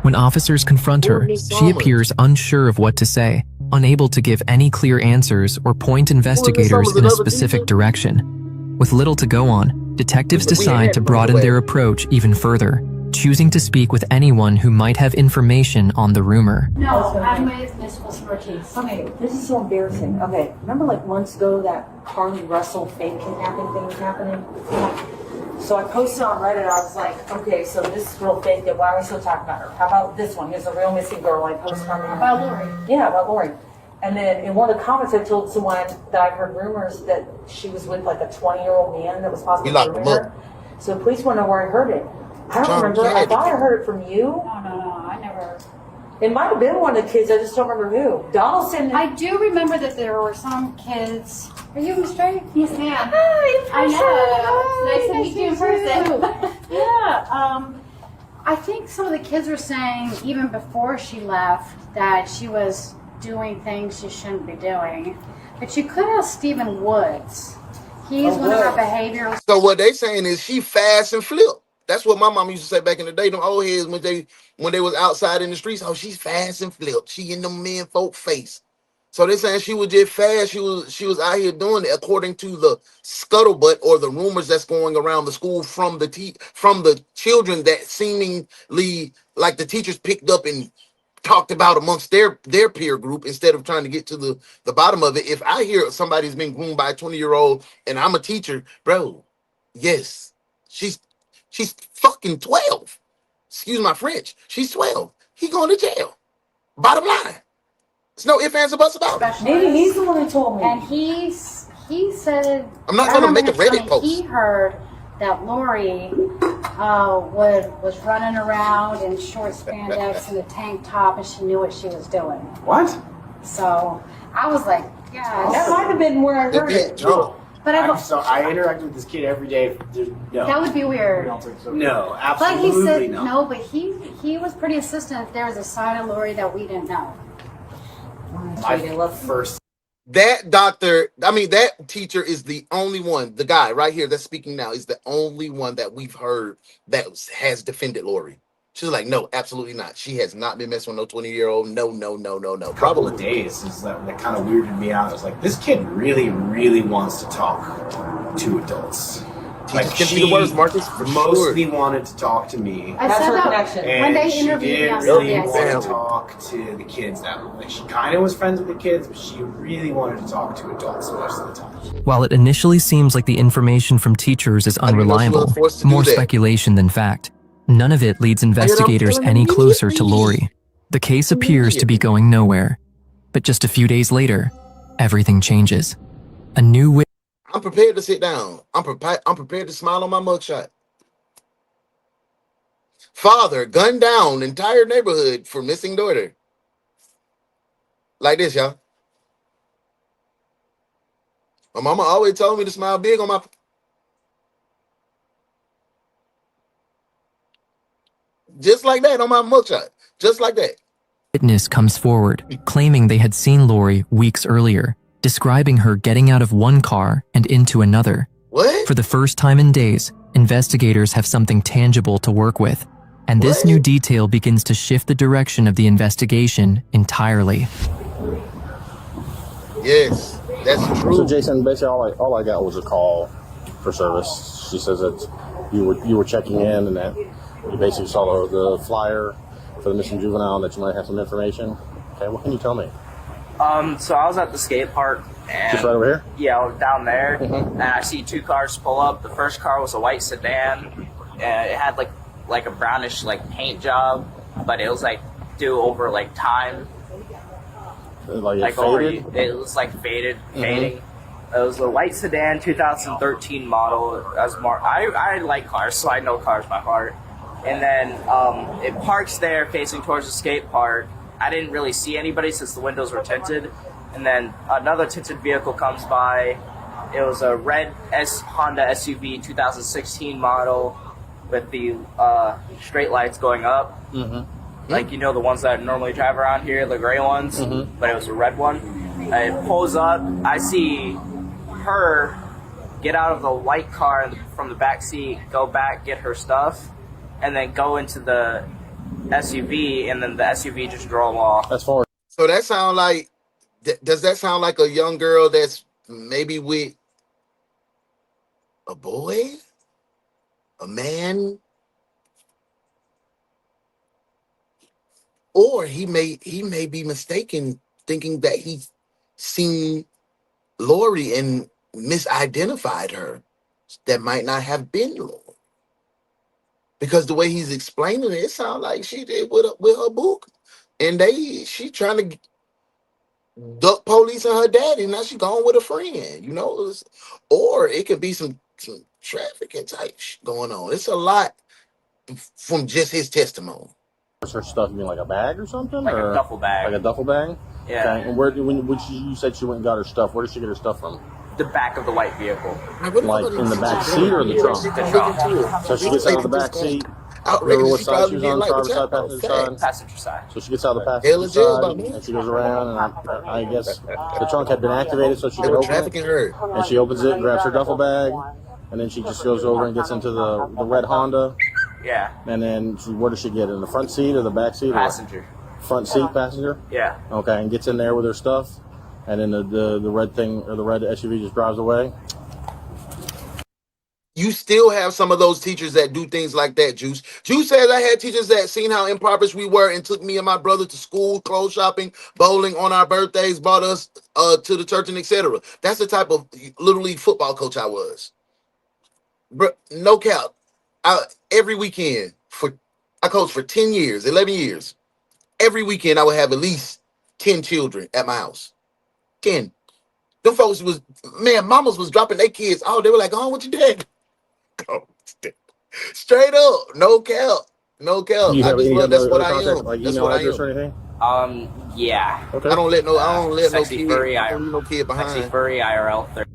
When officers confront her, she appears unsure of what to say, unable to give any clear answers or point investigators in a specific direction. With little to go on, detectives decide to broaden their approach even further, choosing to speak with anyone who might have information on the rumor. No, I'm with Miss Ortiz. Okay, this is so embarrassing. Okay, remember like months ago that Carly Russell fake kidnapping thing was happening? So I posted on Reddit, I was like, okay, so this is real fake, why are we still talking about her? How about this one? Here's a real missing girl I posted on there. About Lori. Yeah, about Lori. And then in one of the comments I told someone that I've heard rumors that she was with like a 20-year-old man that was possibly grooming her. So the police want to know where I heard it. I don't remember. I thought I heard it from you. No, I never. It might have been one of the kids, I just don't remember who. Donaldson. I do remember that there were some kids. Are you Miss Drake? Yes, ma'am. Hi, in person. I know. It's nice to meet you in person. Yeah. I think some of the kids were saying even before she left that she was doing things she shouldn't be doing. But you could ask Stephen Woods. He's one of our behavioral. So what they saying is she fast and flip. That's what my mom used to say back in the day. Them old heads when they was outside in the streets. Oh, she's fast and flip. She in them men folk face. So they saying she was just fast. She was out here doing it according to the scuttlebutt or the rumors that's going around the school from the children that seemingly like the teachers picked up and talked about amongst their peer group instead of trying to get to the bottom of it. If I hear somebody's been groomed by a 20-year-old and I'm a teacher, bro, yes, she's fucking 12. Excuse my French. She's 12. He going to jail. Bottom line. There's no ifs, ands, or buts about it. Maybe he's the one who told me. And he said. I'm not going to make a Reddit post. He heard that Lori was running around in short spandex and a tank top, and she knew what she was doing. What? So I was like, yeah. That might have been where I heard it. But I interact with this kid every day. No. That would be weird. I don't think so. No, But absolutely he said not. no. But he was pretty insistent that there was a side of Lori that we didn't know. That teacher is the only one, the guy right here that's speaking now is the only one that we've heard that has defended Lori. She's like, no, absolutely not. She has not been messing with no 20-year-old. No. A couple of days is that kind of weirded me out. I was like, this kid really, really wants to talk to adults. Like Teachers can be the worst, Marcus, for mostly sure. wanted to talk to me. I said that when And they she interviewed me didn't on really CBS. want to talk to the kids that much. Like, she kind of was friends with the kids, but she really wanted to talk to adults most of the time. While it initially seems like the information from teachers is unreliable, more speculation than fact, none of it leads investigators any closer to Lori. The case appears to be going nowhere. But just a few days later, everything changes. A new witness. I'm prepared to sit down. I'm prepared to smile on my mugshot. Father gunned down entire neighborhood for missing daughter. Like this, y'all. My mama always told me to smile big on my... Just like that on my mugshot. Just like that. Witness comes forward, claiming they had seen Lori weeks earlier, describing her getting out of one car and into another. What? For the first time in days, investigators have something tangible to work with, and this new detail begins to shift the direction of the investigation entirely. Yes, that's true. So Jason, basically all I got was a call for service. She says that you were checking in and that you basically saw the flyer for the missing juvenile and that you might have some information. Okay, what can you tell me? So I was at the skate park. And, just right over here? Yeah, I was down there, and I see two cars pull up. The first car was a white sedan, and it had like a brownish paint job, but it was due over time. Like faded? It was fading. It was a white sedan, 2013 model. I like cars, so I know cars by heart. And then it parks there facing towards the skate park. I didn't really see anybody since the windows were tinted. And then another tinted vehicle comes by. It was a red Honda SUV 2016 model with the straight lights going up. The ones that normally drive around here, the gray ones. But it was a red one. It pulls up. I see her get out of the white car from the back seat, go back, get her stuff, and then go into the SUV, and then the SUV just drove off. That's far. So that sound like... Does that sound like a young girl that's maybe with a boy? A man? Or he may be mistaken, thinking that he's seen Lori and misidentified her. That might not have been Lori. Because the way he's explaining it sounds like she did with her book. And she trying to duck police and her daddy. Now she gone with a friend, or it could be some trafficking type going on. It's a lot from just his testimony. What's her stuff? You mean like a bag or something? Like a duffel bag. Like a duffel bag? Yeah. Okay. And when you said she went and got her stuff, where did she get her stuff from? The back of the white vehicle. Like in the back seat or the trunk? The trunk. So she gets out of the back seat. Remember what side she was on? Driver's side, passenger side? Passenger side. So she gets out of the passenger side and she goes around, and I guess the trunk had been activated so she could open it. And she opens it, grabs her duffel bag, and then she just goes over and gets into the red Honda. Yeah. And then where does she get? In the front seat or the back seat? Passenger. Front seat, passenger? Yeah. Okay, and gets in there with her stuff, and then the red thing, or the red SUV just drives away. You still have some of those teachers that do things like that, Juice. Juice says I had teachers that seen how impoverished we were and took me and my brother to school, clothes shopping, bowling on our birthdays, brought us to the church, and etc. That's the type of Little League football coach I was. But no cap. Every weekend, I coached for 10 years, 11 years. Every weekend I would have at least 10 children at my house. 10. Them folks mamas was dropping their kids. Oh, they were like, oh, what you did? Straight up, no cap. That's what I am. Like That's email what I address or am. anything? Yeah. Okay. I don't let no Sexy kid, furry no kid behind. Sexy furry IRL.com.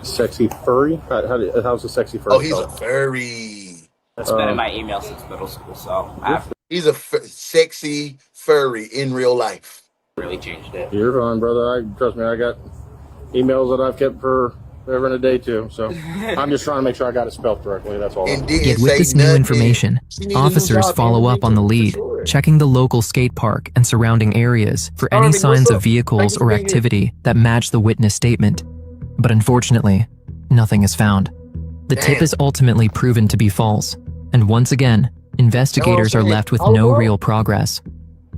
Sexy furry? How's a sexy furry? Oh, he's a furry. It's been in my email since middle school, so he's a sexy furry in real life. Really changed it. You're fine, brother. Trust me, I got emails that I've kept for ever and a day too. So I'm just trying to make sure I got it spelled correctly. That's all. Yet with this new information, officers follow up on the lead, checking the local skate park and surrounding areas for any signs of vehicles or activity that match the witness statement. But unfortunately, nothing is found. The tip is ultimately proven to be false, and once again, investigators are left with no real progress.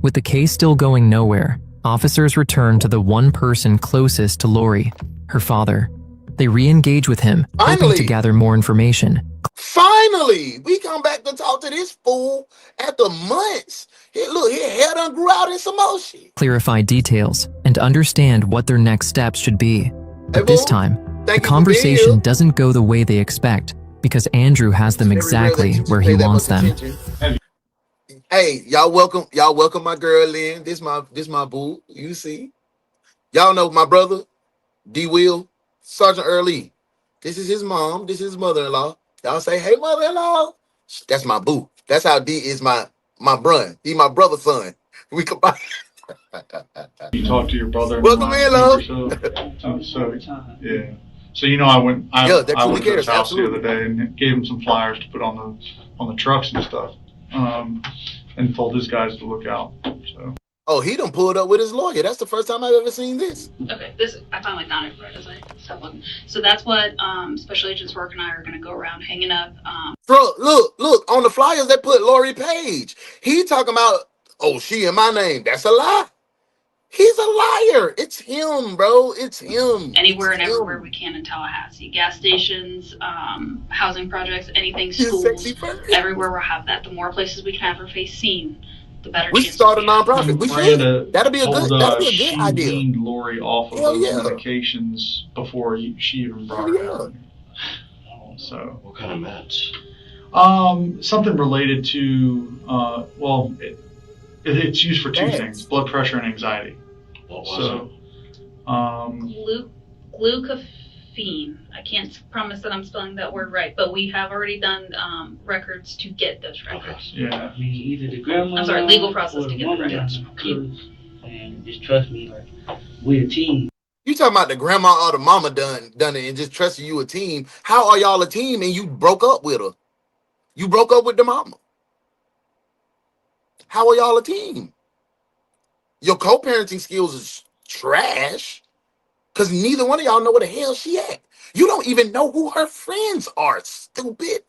With the case still going nowhere, officers return to the one person closest to Lori, her father. They re-engage with him, hoping to gather more information. Finally, we come back to talk to this fool after months. Look, his hair done grew out in some more shit. Clarify details, and understand what their next steps should be. But this time, the conversation doesn't go the way they expect, because Andrew has them exactly where he wants them. Hey, y'all welcome my girl in. This my boo. You see, y'all know my brother, D. Will, Sergeant Early. This is his mom. This is his mother-in-law. Y'all say, hey, mother-in-law. That's my boo. That's how D is my brun. He my brother's son. We combine. You talk to your brother. Welcome in, love. So yeah. So I went to his house the other day and gave him some flyers to put on the trucks and stuff, and told his guys to look out. So. Oh, he done pulled up with his lawyer. That's the first time I've ever seen this. Okay, I finally found it right as I stopped looking. So that's what Special Agents Rourke and I are going to go around hanging up. Bro, look on the flyers they put Lori Page. He talking about, oh, she in my name. That's a lie. He's a liar. It's him, bro. It's him. Anywhere and everywhere we can in Tallahassee. Gas stations, housing projects, anything, schools. Everywhere we'll have that. The more places we can have her face seen, the better. We should start a nonprofit. We should. That'll be a good idea. She weaned Lori off of those medications before she even brought her out. So what kind of meds? Something related to it's used for two things: blood pressure and anxiety. What was it? Glucophene. I can't promise that I'm spelling that word right, but we have already done records to get those records. Okay. Yeah. I mean, either the grandma. I'm sorry, legal process to get the records. And just trust me, like we're a team. You talking about the grandma or the mama done it and just trusting you a team? How are y'all a team and you broke up with her? You broke up with the mama. How are y'all a team? Your co-parenting skills is trash because neither one of y'all know where the hell she at. You don't even know who her friends are, stupid.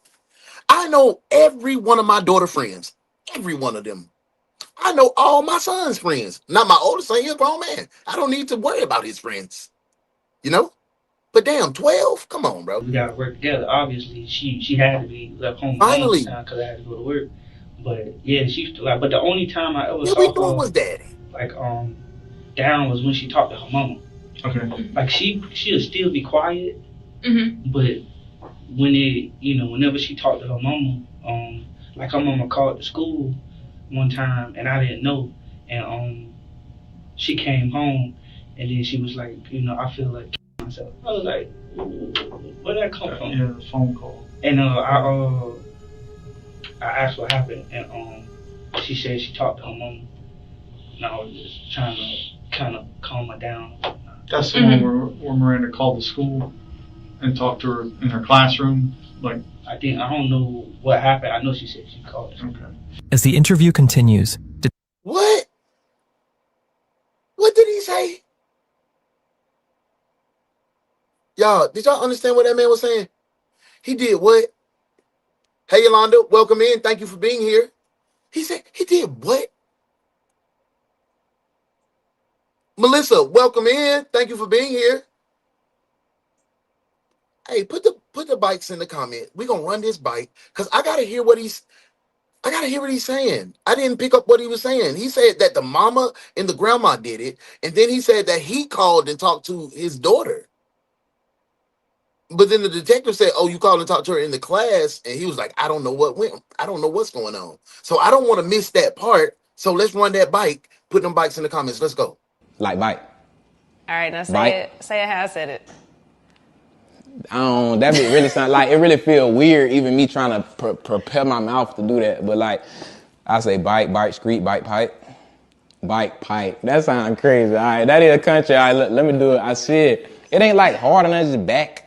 I know every one of my daughter friends, every one of them. I know all my son's friends. Not my oldest son, he's a grown man. I don't need to worry about his friends. But damn, 12? Come on, bro. We got to work together. Obviously, she had to be left home finally because I had to go to work. But yeah, she used to but the only time I ever saw her was daddy. Like down was when she talked to her mama. Okay. Like she'll still be quiet, but when whenever she talked to her mama, like her mama called the school one time and I didn't know, and she came home and then she was like, I feel like myself. I was like, where'd that come from? Yeah, the phone call. And I asked what happened, and she said she talked to her mom, and I was just trying to kind of calm her down. That's the one where Miranda called the school and talked to her in her classroom. Like I don't know what happened. I know she said she called her. Okay. As the interview continues, What did he say? Y'all, did y'all understand what that man was saying? He did what? Hey, Yolanda, welcome in. Thank you for being here. He said, he did what? Melissa, welcome in. Thank you for being here. Hey, put the bikes in the comment. We're gonna run this bike because I gotta hear what he's saying. I didn't pick up what he was saying. He said that the mama and the grandma did it, and then he said that he called and talked to his daughter. But then the detective said, oh, you called and talked to her in the class. And he was like, I don't know what's going on. So I don't want to miss that part. So let's run that bike. Put them bikes in the comments. Let's go. Like bike. All right, now bike. Say it how I said it. That really sound like, it really feel weird even me trying to prepare my mouth to do that. But like, I say bike, street, bike, pipe. Bike, pipe. That sounds crazy. All right, that is a country. All right, let me do it. I see it. It ain't like hard enough, just back.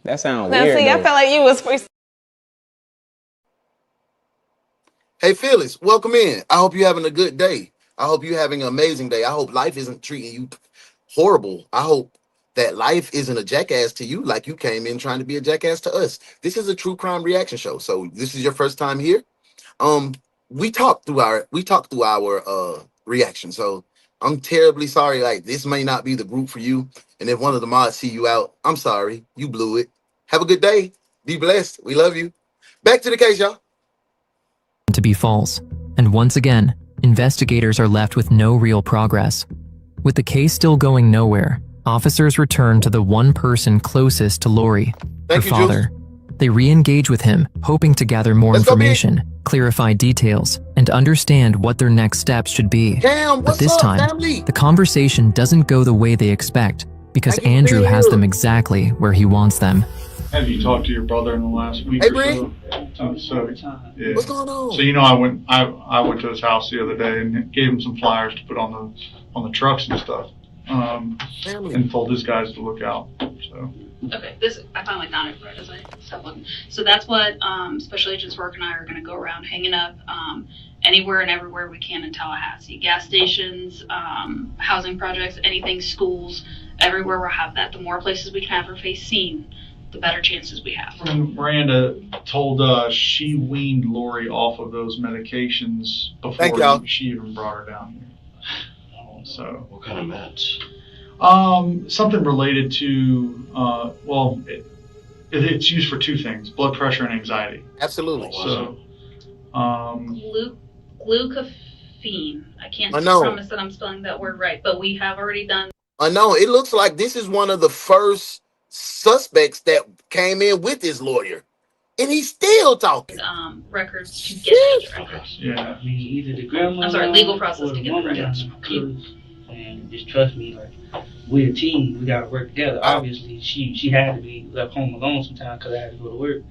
That sounds weird. Now, see, I felt like you was free. Hey, Phyllis, welcome in. I hope you're having a good day. I hope you're having an amazing day. I hope life isn't treating you horrible. I hope that life isn't a jackass to you like you came in trying to be a jackass to us. This is a true crime reaction show. So this is your first time here. We talked through our reaction. So I'm terribly sorry. Like, this may not be the group for you. And if one of the mods see you out, I'm sorry. You blew it. Have a good day. Be blessed. We love you. Back to the case, y'all. To be false. And once again, investigators are left with no real progress. With the case still going nowhere, officers return to the one person closest to Lori, her father. They re-engage with him, hoping to gather more information, clarify details, and understand what their next steps should be. But this time, the conversation doesn't go the way they expect, because Andrew has them exactly where he wants them. Have you talked to your brother in the last week or so? Yeah. What's going on? So I went to his house the other day and gave him some flyers to put on the trucks and stuff, and told his guys to look out. So. Okay, I finally found it right as I stopped looking. So that's what Special Agents Rourke and I are going to go around hanging up anywhere and everywhere we can in Tallahassee. Gas stations, housing projects, anything, schools, everywhere we'll have that. The more places we can have her face seen, the better chances we have. Miranda told us she weaned Lori off of those medications before she even brought her down here. So what kind of meds? Something related to it's used for two things: blood pressure and anxiety. Absolutely. So, glucophene. I can't promise that I'm spelling that word right, but we have already done. I know. It looks like this is one of the first suspects that came in with his lawyer, and he's still talking. Records to get the records. Yeah. I mean, either the grandma. I'm sorry, legal process to get the records. And just trust me, like, we're a team. We gotta work together. Obviously, she had to be left home alone sometimes because I had to go to work.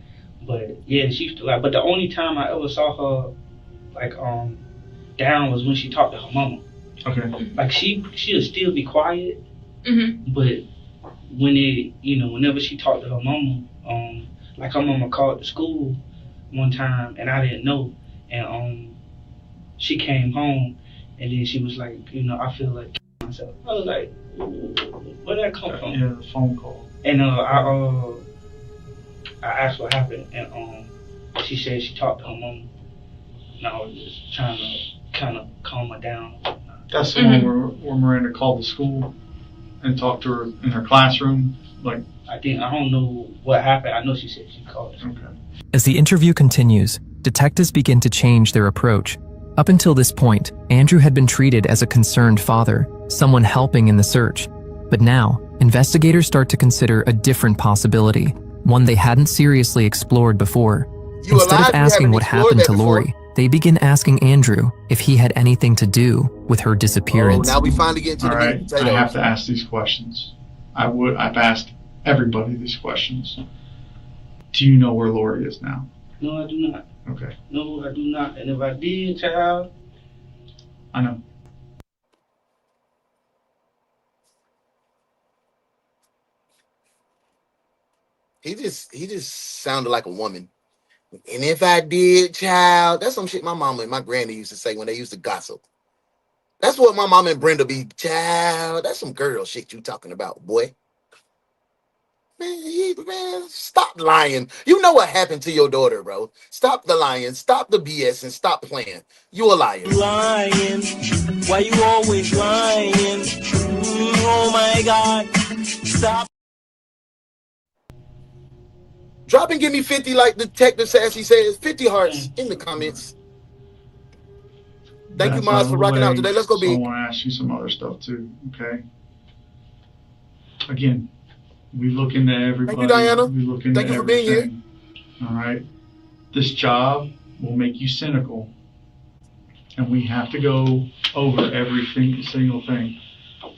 But yeah, but the only time I ever saw her like down was when she talked to her mama. Okay. Like she'll still be quiet, Mm-hmm. but whenever she talked to her mama, like her mama called the school one time and I didn't know, and she came home and then she was like, I feel like myself. I was like, where'd that come from? Yeah, the phone call. And I asked what happened, and she said she talked to her mama. And I was just trying to kind of calm her down. That's the one where Miranda called the school and talked to her in her classroom. Like, I don't know what happened. I know she said she called us. Okay. As the interview continues, detectives begin to change their approach. Up until this point, Andrew had been treated as a concerned father, someone helping in the search. But now, investigators start to consider a different possibility, one they hadn't seriously explored before. Instead of asking what happened to Lori, they begin asking Andrew if he had anything to do with her disappearance. Now we finally get to the meat and potatoes. I have to ask these questions. I've asked everybody these questions. Do you know where Lori is now? No, I do not. Okay. No, I do not. And if I did, child, I know. He just sounded like a woman. And if I did, child, that's some shit my mama and my granny used to say when they used to gossip. That's what my mama and Brenda be, child. That's some girl shit you talking about, boy. Man, stop lying. You know what happened to your daughter, bro. Stop the lying, stop the BS, and stop playing. You a liar. Lying. Why you always lying? Oh my God. Stop. Drop and give me 50 like Detective Sassy says. 50 hearts in the comments. Thank you, Miles, for rocking out today. Let's go, B. I want to ask you some other stuff, too, okay? Again, we look into everybody. Thank you, Diana. We look into Thank you for being here. All right? This job will make you cynical. And we have to go over every single thing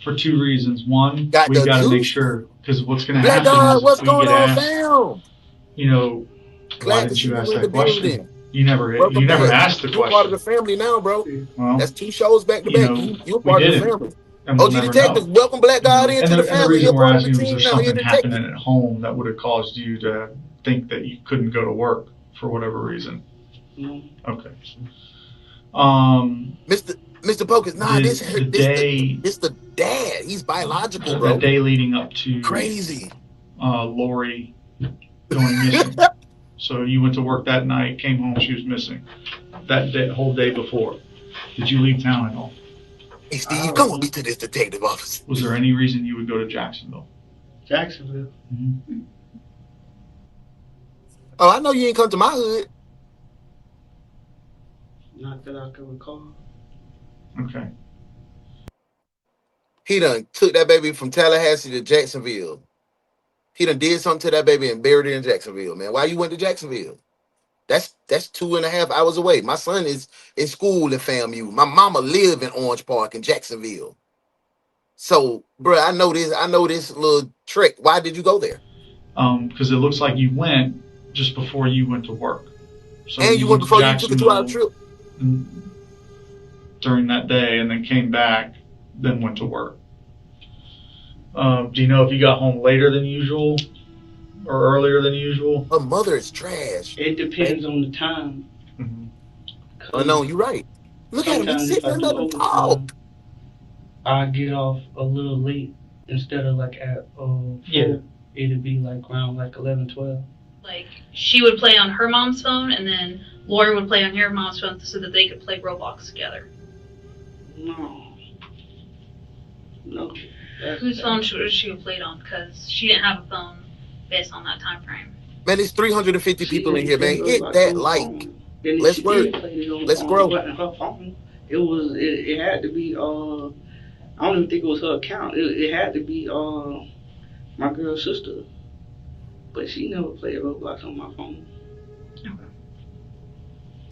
for two reasons. One, we got to make sure, because what's going to happen is what's we going get on, asked, fam? Why didn't you ask that question? You never asked the question. You're part of the family now, bro. Well, that's 2 shows back to back. You're part of the family. We'll OG Detective, welcome Black God into the family. And the reason we're asking is was there something happening at home that would have caused you to think that you couldn't go to work for whatever reason. Okay. Mr. Pocus, this dad. He's biological, The bro. day leading up to Crazy. Lori going missing. So you went to work that night, came home, she was missing. That day, whole day before. Did you leave town at all? Hey, Steve, come with me to this detective office. Was there any reason you would go to Jacksonville? Jacksonville. Mm-hmm. Oh, I know you ain't come to my hood. Not that I can recall. Okay. He done took that baby from Tallahassee to Jacksonville. He done did something to that baby and buried it in Jacksonville, man. Why you went to Jacksonville? That's 2.5 hours away. My son is in school at FAMU. My mama live in Orange Park in Jacksonville. So, bro, I know this little trick. Why did you go there? Because it looks like you went just before you went to work. So and you went before you took a 2-hour trip? During that day, and then came back, then went to work. Do you know if you got home later than usual or earlier than usual? Her mother is trash. It depends on the time. Mm-hmm. Oh, no, you're right. Look at him. He's sitting there, let him talk. I get off a little late instead of like at 4. It'd be like around like 11, 12. Like, she would play on her mom's phone, and then Lori would play on your mom's phone so that they could play Roblox together. No. Whose phone should she have played on? Because she didn't have a phone based on that time frame. Man, there's 350 people in here, man. Hit that like. Let's work. Let's grow. Her phone. It had to be, I don't even think it was her account. It had to be my girl's sister. But she never played Roblox on my phone.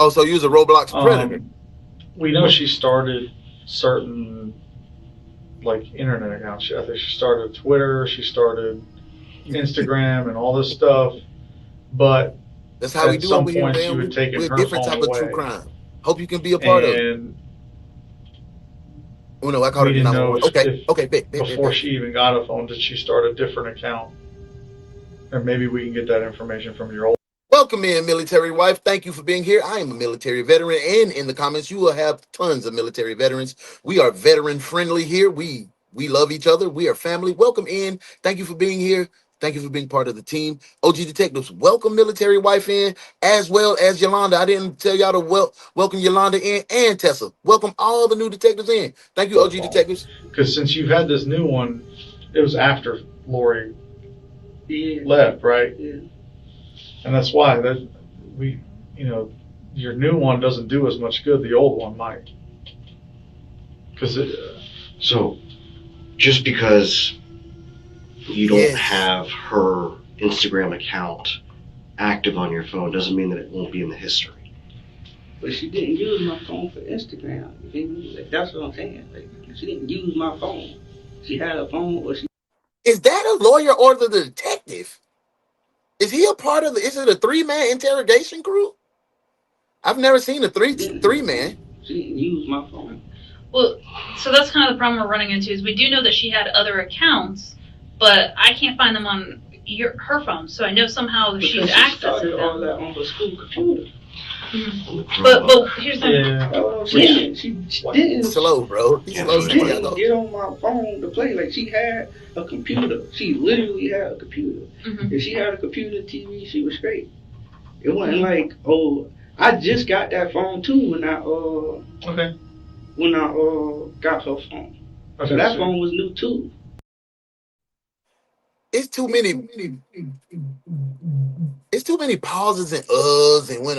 Oh, so you was a Roblox predator. We know she started certain like internet accounts. I think she started Twitter, she started Instagram and all this stuff. But that's how we do some over here, point man. she would take We're her a different phone type away. of true crime. Hope you can be a part of it. Oh no, I called We it didn't know okay, before she even got a phone, did she start a different account? And maybe we can get that information from your old. Welcome in, military wife. Thank you for being here. I am a military veteran, and in the comments, you will have tons of military veterans. We are veteran friendly here. We love each other. We are family. Welcome in. Thank you for being here. Thank you for being part of the team. OG Detectives, welcome military wife in, as well as Yolanda. I didn't tell y'all to welcome Yolanda in, and Tessa. Welcome all the new detectives in. Thank you, OG Detectives. Because since you've had this new one, it was after Lori left, right? Yeah. And that's why your new one doesn't do as much good. The old one might. So, just because you don't have her Instagram account active on your phone doesn't mean that it won't be in the history. But she didn't use my phone for Instagram. You feel me? Like, that's what I'm saying. Like, she didn't use my phone. She had a phone, or she. Is that a lawyer or the detective? Is he a part of is it a 3-man interrogation crew? I've never seen a three-man. She didn't use my phone. Well, so that's kind of the problem we're running into is we do know that she had other accounts, but I can't find them on her phone. So I know somehow that she's accessing all them. that on her school computer. Mm-hmm. But here's the She didn't. Slow, bro. She didn't get on my phone to play. Like, she had a computer. She literally had a computer. Mm-hmm. If she had a computer, TV, she was straight. It wasn't like, I just got that phone too when I got her phone. Okay, so that phone was new too. It's too many. It's too many pauses and uhs and when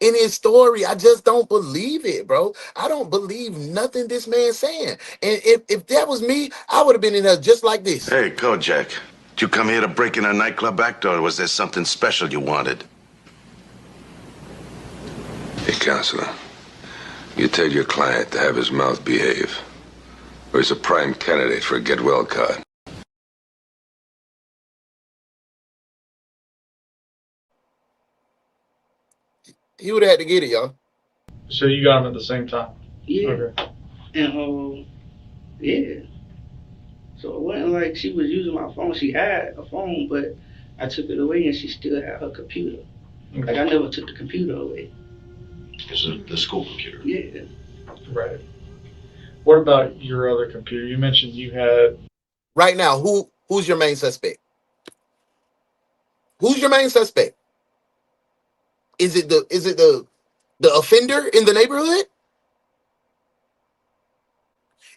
in his story. I just don't believe it, bro. I don't believe nothing this man's saying. And if that was me, I would have been in there just like this. Hey, Kojak, did you come here to break in a nightclub act, or was there something special you wanted? Hey, counselor, you tell your client to have his mouth behave, or he's a prime candidate for a get-well card. He would have had to get it, y'all. So you got him at the same time? Yeah. Okay. And yeah. So it wasn't like she was using my phone. She had a phone, but I took it away and she still had her computer. Okay. Like, I never took the computer away. It's the school computer. Yeah. Right. What about your other computer? You mentioned you had. Right now, who's your main suspect? Who's your main suspect? Is it the offender in the neighborhood?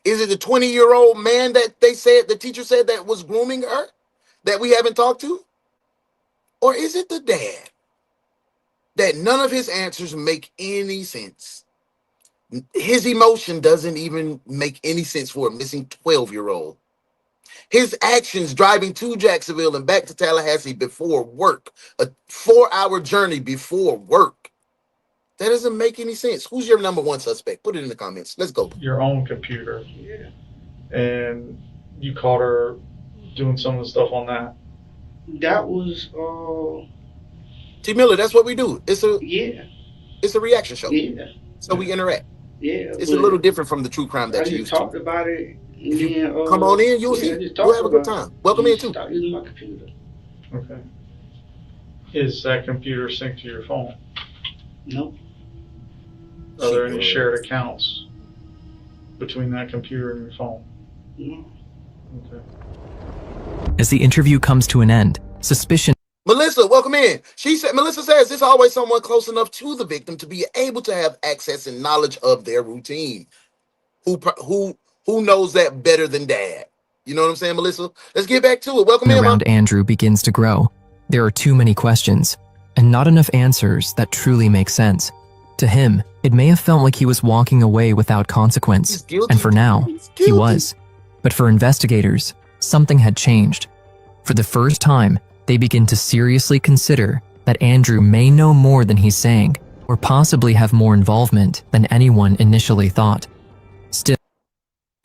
Is it the 20-year-old man that the teacher said that was grooming her that we haven't talked to? Or is it the dad that none of his answers make any sense? His emotion doesn't even make any sense for a missing 12-year-old. His actions driving to Jacksonville and back to Tallahassee before work, a 4-hour journey before work. That doesn't make any sense. Who's your number one suspect? Put it in the comments. Let's go. Your own computer. Yeah. And you caught her doing some of the stuff on that. That was T. Miller, that's what we do. It's a reaction show. Yeah. So we interact. Yeah. It's a little different from the true crime that you used to. talked about it. And then, come on in, you'll see. We'll have a good time. Welcome in too. Stop using my computer. Okay. Is that computer synced to your phone? No. Are there any shared accounts between that computer and your phone? No. Okay. As the interview comes to an end, suspicion. Melissa, welcome in. Melissa says there's always someone close enough to the victim to be able to have access and knowledge of their routine. Who knows that better than dad? You know what I'm saying, Melissa? Let's get back to it. Welcome in, around Andrew begins to grow. There are too many questions, and not enough answers that truly make sense. To him, it may have felt like he was walking away without consequence, and for now, he was. But for investigators, something had changed. For the first time, they begin to seriously consider that Andrew may know more than he's saying, or possibly have more involvement than anyone initially thought. Still,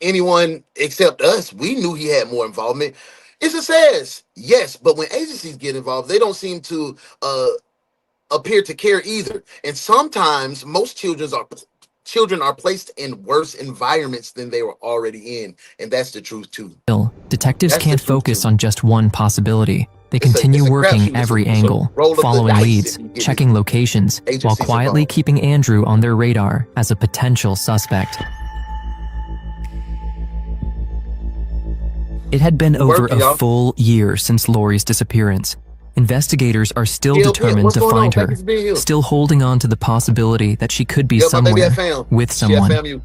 anyone except us, we knew he had more involvement. It says yes, but when agencies get involved, they don't seem to appear to care either. And sometimes most children are placed in worse environments than they were already in, and that's the truth too. Detectives can't focus on just one possibility. They continue working every angle, following leads, checking locations, while quietly keeping Andrew on their radar as a potential suspect. It had been over a full year since Lori's disappearance. Investigators are still determined to find her, still holding on to the possibility that she could be somewhere with someone.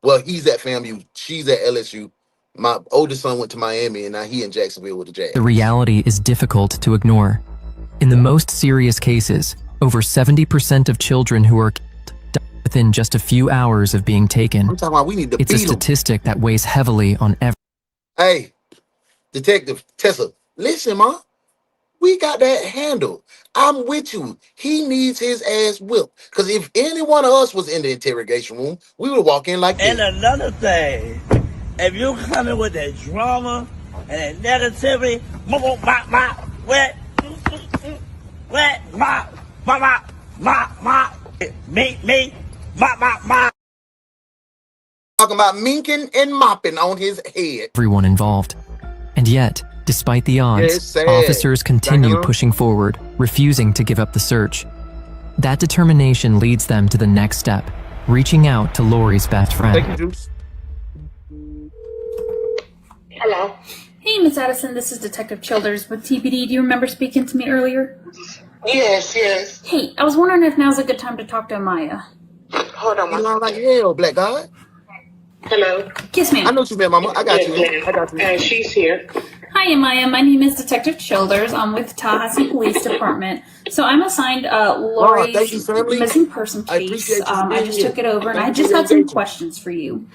Well, he's at FAMU, she's at LSU. My oldest son went to Miami, and now he in Jacksonville with the Jazz. The reality is difficult to ignore. In the most serious cases, over 70% of children who are killed die within just a few hours of being taken. I'm talking about we need to It's a statistic that weighs heavily on every. Hey, Detective Tessa, listen, Ma. We got that handled. I'm with you. He needs his ass whipped. Because if any one of us was in the interrogation room, we would walk in like this. And another thing, if you coming with that drama and that negativity, talking about minking and mopping on his head. Everyone involved. And yet, despite the odds, officers continue pushing forward, refusing to give up the search. That determination leads them to the next step, reaching out to Lori's best friend. Thank you, Juice. Hello. Hey, Miss Addison, this is Detective Childers with TPD. Do you remember speaking to me earlier? Yes, yes. Hey, I was wondering if now's a good time to talk to Amaya. Hold on, you know, like hell, black guy. Hello. Yes, ma'am. I know you, Mama. I got you. I got you. And she's here. Hi, Amaya. My name is Detective Childers. I'm with Tallahassee Police Department. So I'm assigned Lori's missing person case. I just took it over, and I just have some questions for you.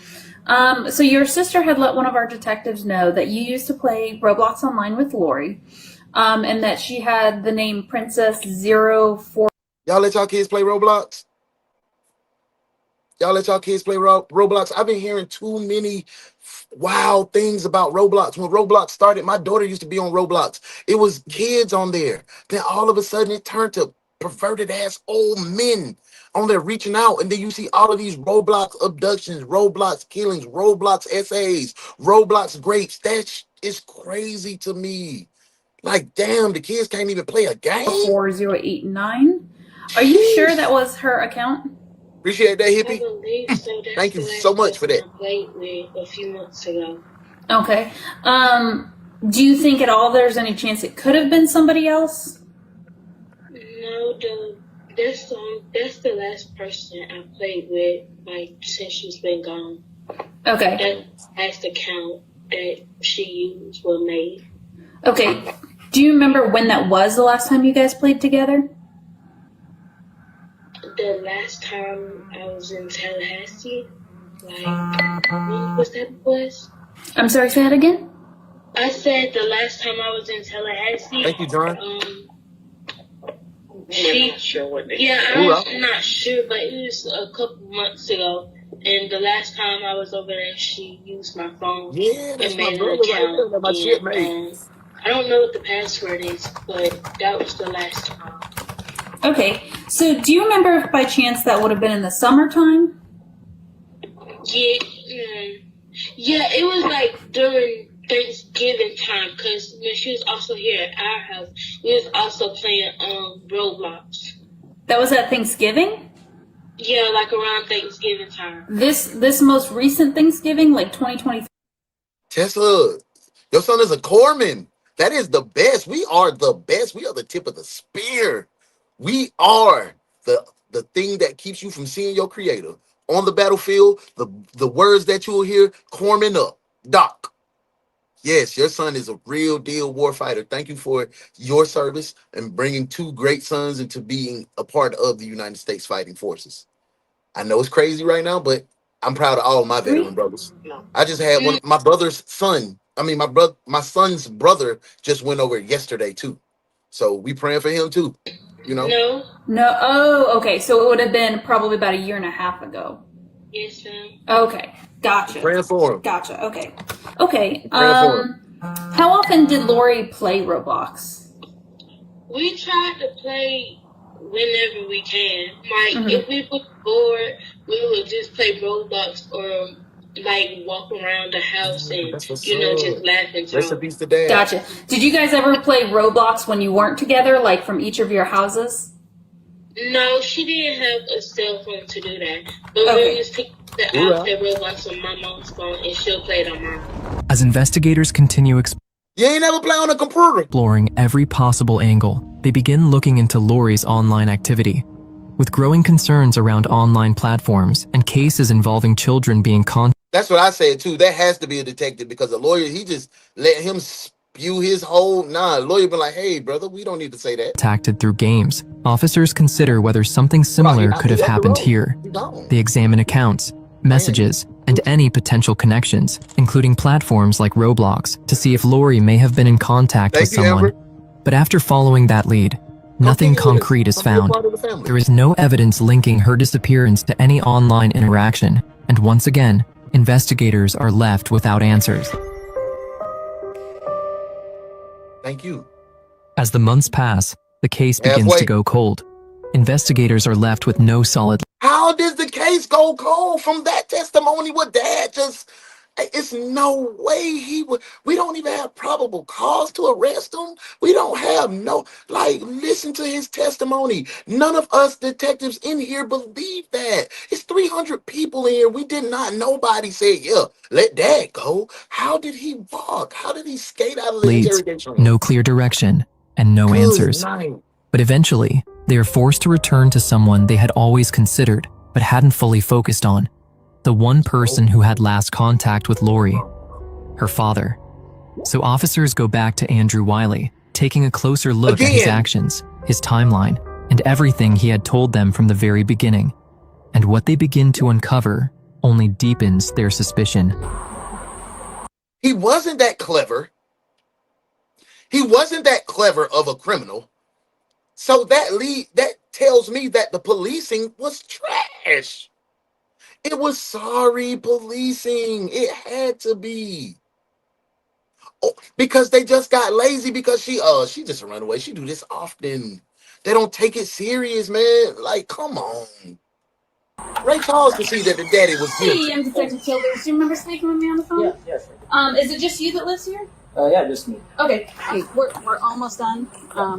So your sister had let one of our detectives know that you used to play Roblox online with Lori, and that she had the name Princess04. Y'all let y'all kids play Roblox? Y'all let y'all kids play Roblox? I've been hearing too many wild things about Roblox. When Roblox started, my daughter used to be on Roblox. It was kids on there. Then all of a sudden it turned to perverted ass old men on there reaching out. And then you see all of these Roblox abductions, Roblox killings, Roblox essays, Roblox grapes. That is crazy to me. Like, damn, the kids can't even play a game. 4089. Are you sure that was her account? Appreciate that, I hippie. believe so. That's Thank you the so last much for person that. I played with a few months ago. Okay. Do you think at all there's any chance it could have been somebody else? No, that's the last person I played with, like, since she's been gone. Okay. That last account that she used was made. Okay. Do you remember when that was the last time you guys played together? The last time I was in Tallahassee, like, when was that? I'm sorry, say that again? I said the last time I was in Tallahassee. Thank you, John. I'm not sure, but it was a couple months ago. And the last time I was over there, she used my phone and made an account. I don't know what the password is, but that was the last time. Okay. So do you remember if by chance that would have been in the summertime? Yeah, it was like during Thanksgiving time, because when she was also here at our house, we was also playing Roblox. That was at Thanksgiving? Yeah, like around Thanksgiving time. This most recent Thanksgiving, like 2023? Tesla, your son is a corpsman. That is the best. We are the best. We are the tip of the spear. We are the thing that keeps you from seeing your creator. On the battlefield, the words that you will hear, corpsman up. Doc. Yes, your son is a real deal warfighter. Thank you for your service and bringing two great sons into being a part of the United States Fighting Forces. I know it's crazy right now, but I'm proud of all my veteran brothers. I just had one of my brother's son. I mean, my son's brother just went over yesterday too. So we praying for him too. You know? No. Oh, okay. So it would have been probably about a year and a half ago. Yes, ma'am. Okay. Gotcha. Praying for him. Gotcha. Okay. Okay. How often did Lori play Roblox? We try to play whenever we can. Like, if we were bored, we would just play Roblox or, like, walk around the house and, just laugh and talk. Recipes today. Gotcha. Did you guys ever play Roblox when you weren't together, like from each of your houses? No, she didn't have a cell phone to do that. But we used to app that Roblox on my mom's phone, and she'll play it on mine. As investigators continue you ain't never play on a computer. Exploring every possible angle, they begin looking into Lori's online activity. With growing concerns around online platforms and cases involving children being That's what I said too. That has to be a detective because a lawyer, he just let him spew his whole lawyer been like, hey brother, we don't need to say that. Contacted through games, officers consider whether something similar could have happened here. They examine accounts, messages, and any potential connections, including platforms like Roblox, to see if Lori may have been in contact with someone. But after following that lead, nothing concrete is found. There is no evidence linking her disappearance to any online interaction, and once again, investigators are left without answers. Thank you. As the months pass, the case begins to go cold. Investigators are left with no solid. How does the case go cold from that testimony with dad? It's no way he would. We don't even have probable cause to arrest him. We don't have listen to his testimony. None of us detectives in here believe that. It's 300 people in here. We did not, nobody said, yeah, let dad go. How did he walk? How did he skate out of the interrogation room? No clear direction and no answers. But eventually, they are forced to return to someone they had always considered, but hadn't fully focused on. The one person who had last contact with Lori, her father. So officers go back to Andrew Wiley, taking a closer look at his actions, his timeline, and everything he had told them from the very beginning. And what they begin to uncover only deepens their suspicion. He wasn't that clever. He wasn't that clever of a criminal. So that tells me that the policing was trash. It was sorry policing. It had to be. Oh, because they just got lazy because she just ran away. She do this often. They don't take it serious, man. Like, come on. Ray Charles could see that the daddy was guilty. Hey, I'm Detective Childers. Do you remember speaking with me on the phone? Yes. Is it just you that lives here? Yeah, just me. Okay, hey, we're almost done.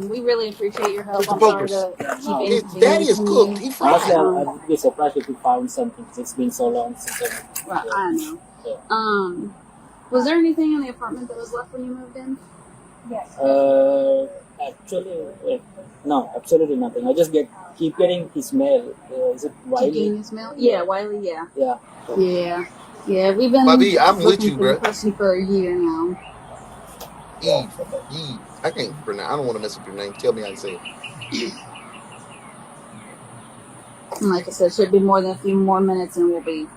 We really appreciate your help. Mr. I'm sorry Focus. to keep His daddy is inconveniencing cooked. you. He Honestly, fried. I'd be surprised if we found something because it's been so long since I. Well, I know. Yeah. Was there anything in the apartment that was left when you moved in? Yes. Actually, no, absolutely nothing. I just keep getting his mail. Is it Keep Wiley? getting his mail? Yeah, Wiley. Yeah. Yeah. Yeah. We've been Bobby, I'm with looking you, for the bro. person for a year now. Eve. I can't pronounce. I don't want to mess up your name. Tell me how to say it. And like I said, should be more than a few more minutes, and we'll be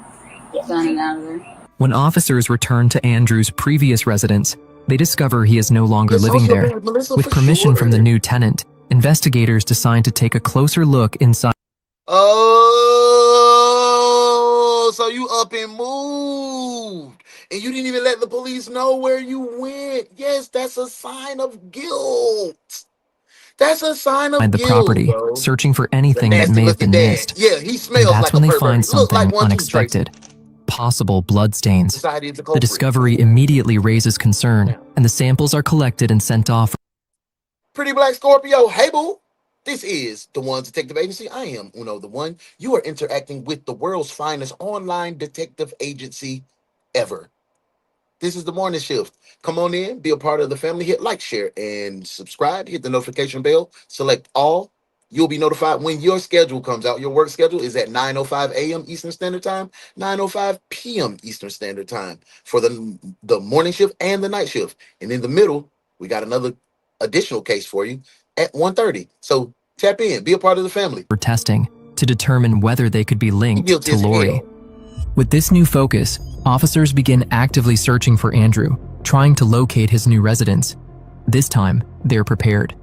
done and out of there. When officers return to Andrew's previous residence, they discover he is no longer living there. With permission from the new tenant, investigators decide to take a closer look inside. Oh, so you up and moved, and you didn't even let the police know where you went. Yes, that's a sign of guilt. That's a sign of the guilt, property, bro. searching for anything that may have been missed. Yeah, he And smells that's like when a they pervert. find He look like something one too, unexpected. Possible bloodstains. Society is a The culprit. discovery immediately raises concern, and the samples are collected and sent off. Pretty Black Scorpio, hey boo. This is the One Detective Agency. I am UnoDaOne. You are interacting with the world's finest online detective agency ever. This is the morning shift. Come on in, be a part of the family. Hit like, share, and subscribe. Hit the notification bell. Select all. You'll be notified when your schedule comes out. Your work schedule is at 9:05 a.m. Eastern Standard Time, 9:05 p.m. Eastern Standard Time for the morning shift and the night shift. And in the middle, we got another additional case for you at 1:30. So tap in, be a part of the family. For testing to determine whether they could be linked Guilty to as Lori. hell. With this new focus, officers begin actively searching for Andrew, trying to locate his new residence. This time, they're prepared.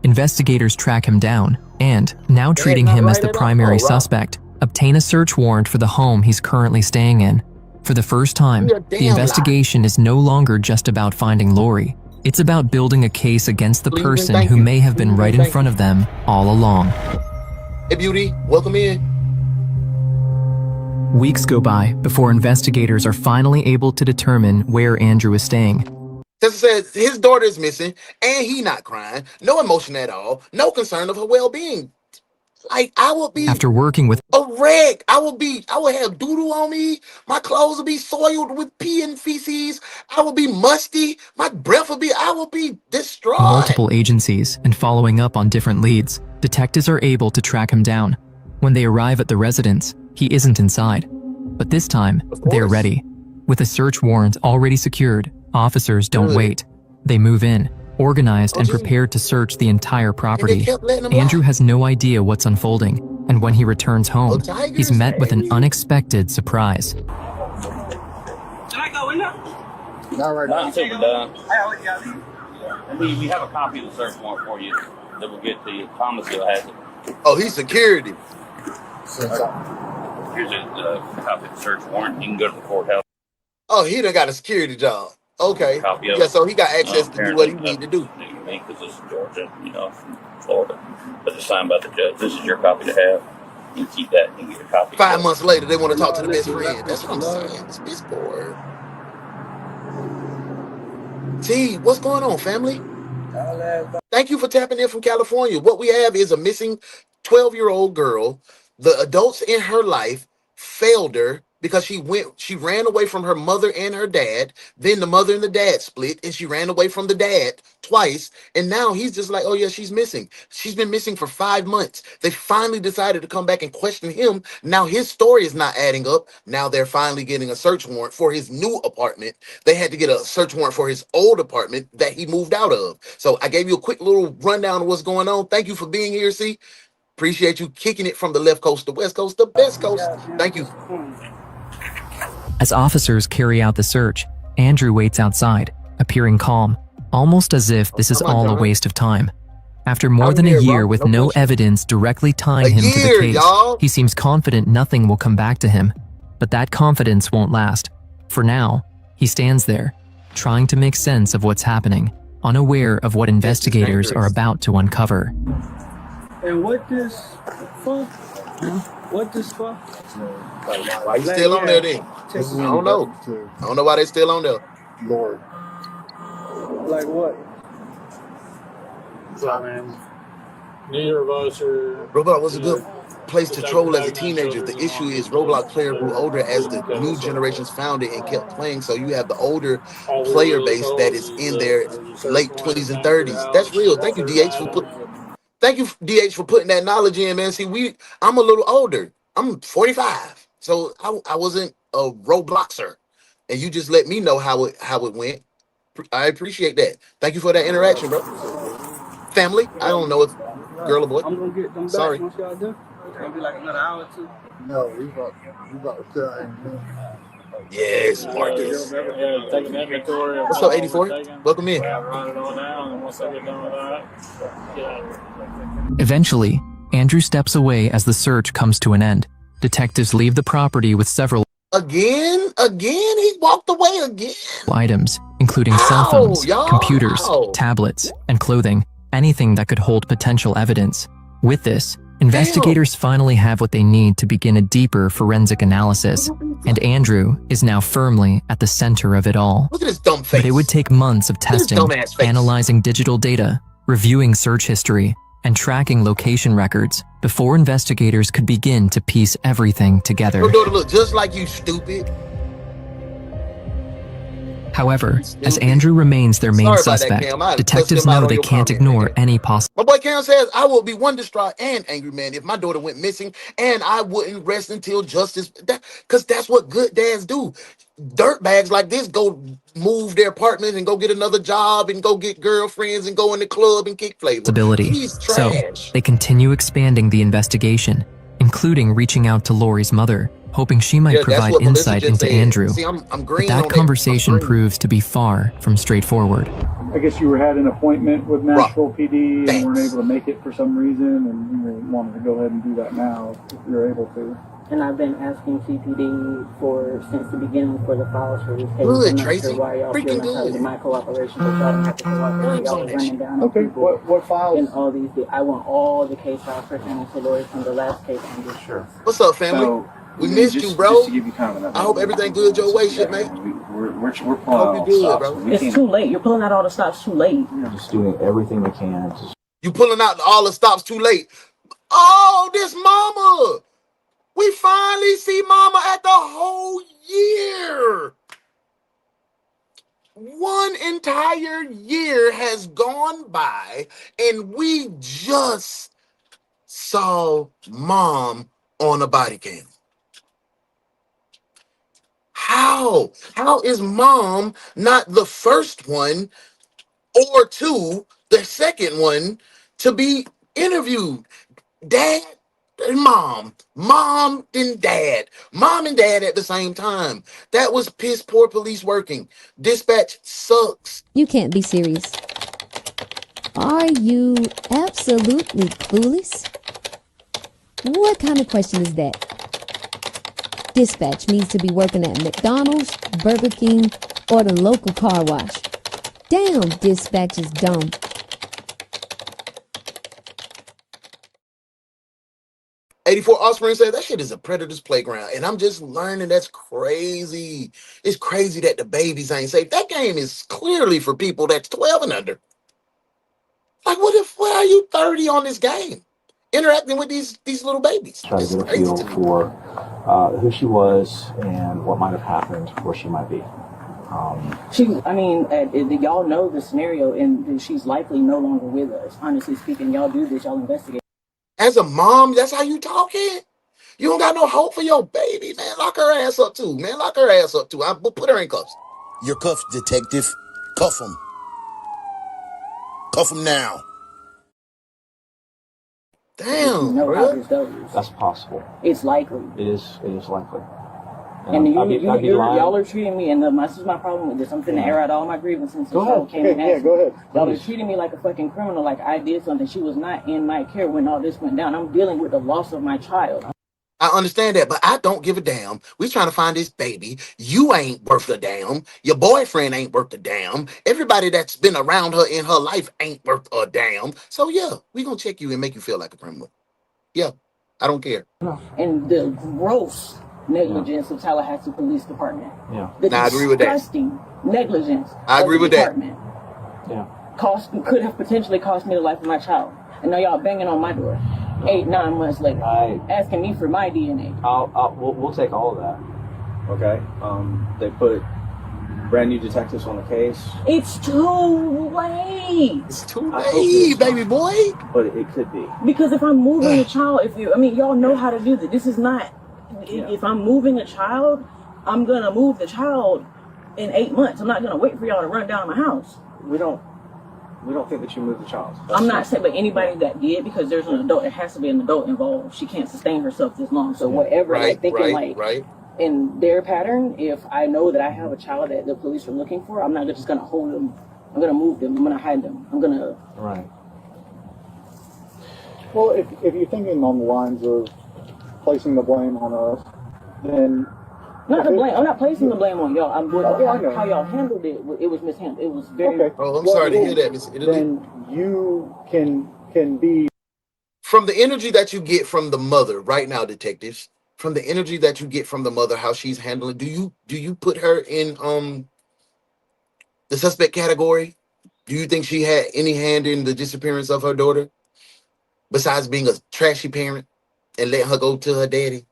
Investigators track him down and, now treating him as the primary suspect, obtain a search warrant for the home he's currently staying in. For the first time, the investigation is no longer just about finding Lori. It's about building a case against the person who may have been right in front of them all along. Hey, beauty, welcome in. Weeks go by before investigators are finally able to determine where Andrew is staying. Tessa says his daughter is missing, and he not crying. No emotion at all. No concern of her well-being. Like, I would be After working with a wreck. I would have doodle on me. My clothes would be soiled with pee and feces. I would be musty. I would be distraught. multiple agencies and following up on different leads, detectives are able to track him down. When they arrive at the residence, he isn't inside. But this time, they're ready. With a search warrant already secured, officers don't wait. They move in, organized and prepared to search the entire property. Andrew has no idea what's unfolding, and when he returns home, he's met with an unexpected surprise. Can I go in there? Not right now. Until we're done. We have a copy of the search warrant for you that will get the Thomas Hill has it. Oh, he's security. Here's a copy of the search warrant. You can go to the courthouse. Oh, he done got a security job. Okay. Copy of Yeah, it. so he got access to do what he need to do. Because this is Georgia, from Florida. But it's signed by the judge. This is your copy to have. You keep that and get a copy. 5 months later, they want to talk to the best friend. That's what I'm saying. It's piss poor. T, what's going on, family? Thank you for tapping in from California. What we have is a missing 12-year-old girl. The adults in her life failed her because she ran away from her mother and her dad. Then the mother and the dad split, and she ran away from the dad twice. And now he's just like, oh yeah, she's missing. She's been missing for 5 months. They finally decided to come back and question him. Now his story is not adding up. Now they're finally getting a search warrant for his new apartment. They had to get a search warrant for his old apartment that he moved out of. So I gave you a quick little rundown of what's going on. Thank you for being here, C. Appreciate you kicking it from the left coast to west coast, the best coast. Thank you. As officers carry out the search, Andrew waits outside, appearing calm, almost as if this is all a waste of time. After more than a year with no evidence directly tying him to the case, he seems confident nothing will come back to him. But that confidence won't last. For now, he stands there, trying to make sense of what's happening, unaware of what investigators are about to uncover. And what this fuck? What this fuck? Why you still on there then? I don't know. I don't know why they still on there. Lord. Like what? So, I mean, neither of us are. Roblox was a good place to detective troll as a heading on teenager. shoulders The and issue arms is and Roblox just player grew older as the okay, new so generations found it and kept playing. So you have the older all we're player really base that told is is in that their there's a search late warrant 20s and attached to your 30s. That's house. real. All Thank you, clear DH, for items. thank you, DH, for putting that knowledge in, man. See, I'm a little older. I'm 45, so I wasn't a Robloxer, and you just let me know how it went. I appreciate that. Thank you for that interaction, bro. Family. I don't know if Right. girl or boy. I'm gonna get them back Sorry. once y'all done. It's gonna be like another hour or two. No, we about to sit out here. Yes, Marcus. Yeah, take an inventory of What's up, what we're 84? taking. Welcome in. Run it on down, and once I get done with that, get out of here. Eventually, Andrew steps away as the search comes to an end. Detectives leave the property with several Again, he walked away again. items, including cell Ow, phones, y'all. computers, Ow. tablets, and clothing, anything that could hold potential evidence. With this, investigators finally have what they need to begin a deeper forensic analysis, and Andrew is now firmly at the center of it all. Look at his dumb face. But it would take months of Look at his testing, dumbass face. analyzing digital data, reviewing search history, and tracking location records before investigators could begin to piece everything together. Your daughter look just like you, stupid. However, as Andrew remains their main Sorry about that, suspect, Cam. I had to cuss detectives him out know on they your can't comment. ignore any possible. My boy Cam says, I will be one distraught and angry man if my daughter went missing, and I wouldn't rest until justice. Because that's what good dads do. Dirtbags like this go move their apartment and go get another job and go get girlfriends and go in the club and kick flavor. He's So, trash. they continue expanding the investigation, including reaching out to Lori's mother, hoping she might Yeah, that's provide what Melissa insight just into said. Andrew. See, I'm But green that on conversation I'm green. proves to be far from straightforward. I guess you had an appointment with Nashville PD and weren't able to make it for some reason, and you wanted to go ahead and do that now if you're able to. And I've been asking CPD since the beginning for the files for this case. Good, I'm not Tracy. sure why y'all feel Freaking entitled to good. my cooperation, but y'all don't have to cooperate. Y'all are running down on Okay, people. what files? And all these, I want all the case files pertaining to Lori from the last case on this. Sure. What's up, family? So, We missed you, bro. Just to give you kind of an I hope everything good your way, shit, mate. We're pulling Hope out you all good, stops. bro. It's too late. You're pulling out all the stops too late. We're just doing everything we can to You pulling out all the stops too late. Oh, this mama. We finally see mama at the whole year. One entire year has gone by, and we just saw mom on a body cam. How? How is mom not the first one or the second one to be interviewed? Dad and mom and dad, mom and dad at the same time. That was piss poor police working. Dispatch sucks. You can't be serious. Are you absolutely clueless? What kind of question is that? Dispatch needs to be working at McDonald's, Burger King, or the local car wash. Damn, dispatch is dumb. '84 Offspring said that shit is a predator's playground, and I'm just learning that's crazy. It's crazy that the babies ain't safe. That game is clearly for people that's 12 and under. Like, why are you 30 on this game? Interacting with these little babies. Try to get a feel for who she was and what might have happened, where she might be. Y'all know the scenario, and she's likely no longer with us. Honestly speaking, y'all do this, y'all investigate. As a mom, that's how you talking? You don't got no hope for your baby, man. Lock her ass up too, man. Lock her ass up too. I put her in cuffs. You're cuffed, detective. Cuff him. Cuff him now. Damn, know how bro. this goes. That's possible. It's likely. It is likely. And y'all are treating me, and this is my problem with this. I'm finna air out all my grievances. Go ahead. Go ahead. Y'all are treating me like a fucking criminal, like I did something. She was not in my care when all this went down. I'm dealing with the loss of my child. I understand that, but I don't give a damn. We trying to find this baby. You ain't worth a damn. Your boyfriend ain't worth a damn. Everybody that's been around her in her life ain't worth a damn. So yeah, we gonna check you and make you feel like a criminal. Yeah, I don't care. And the gross negligence of Tallahassee Police Department. Yeah. The I agree with that. disgusting negligence. I agree of the with that. department. Yeah. Could have potentially cost me the life of my child. And now y'all banging on my door 8-9 months later, asking me for my DNA. We'll take all of that. Okay. They put brand new detectives on the case. It's too late. It's too late, baby boy. But it could be. Because if I'm moving a child, y'all know how to do this. This is not. If I'm moving a child, I'm gonna move the child in 8 months. I'm not gonna wait for y'all to run down my house. We don't think that you moved the child. I'm not saying, but anybody that did, because there's an adult, there has to be an adult involved. She can't sustain herself this long. So whatever they're thinking, in their pattern, if I know that I have a child that the police are looking for, I'm not just gonna hold them. I'm gonna move them. I'm gonna hide them. I'm gonna. Right. Well, if you're thinking on the lines of placing the blame on us, then not the blame. I'm not placing the blame on y'all. How y'all handled it. It was mishandled. It was very. Okay. Oh, I'm sorry to hear that, Miss Italy. Then you can be from the energy that you get from the mother right now, detectives. From the energy that you get from the mother, how she's handling. Do you put her in the suspect category? Do you think she had any hand in the disappearance of her daughter, besides being a trashy parent and letting her go to her daddy?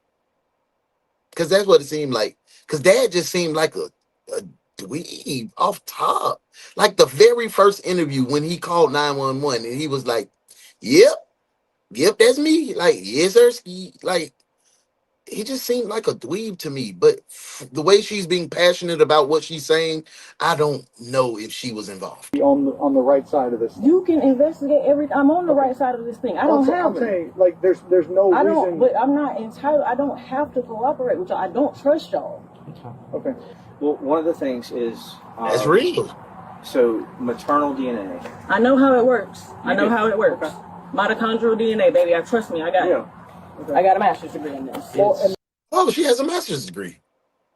Because that's what it seemed like. Because dad just seemed like a dweeb off top. Like the very first interview when he called 911 and he was like, yep, that's me. Like, yes, sir. Like, he just seemed like a dweeb to me. But the way she's being passionate about what she's saying, I don't know if she was involved. On the right side of this thing. You can investigate everything. I'm on the right side of this thing. I don't have. I'm saying, like, there's no reason. I don't. But I'm not entitled. I don't have to cooperate with y'all. I don't trust y'all. Okay. Well, one of the things is that's real. So maternal DNA. I know how it works. I know how it works. Okay. Mitochondrial DNA, baby. Trust me. I got it. Okay. I got a master's degree in this. Oh, she has a master's degree.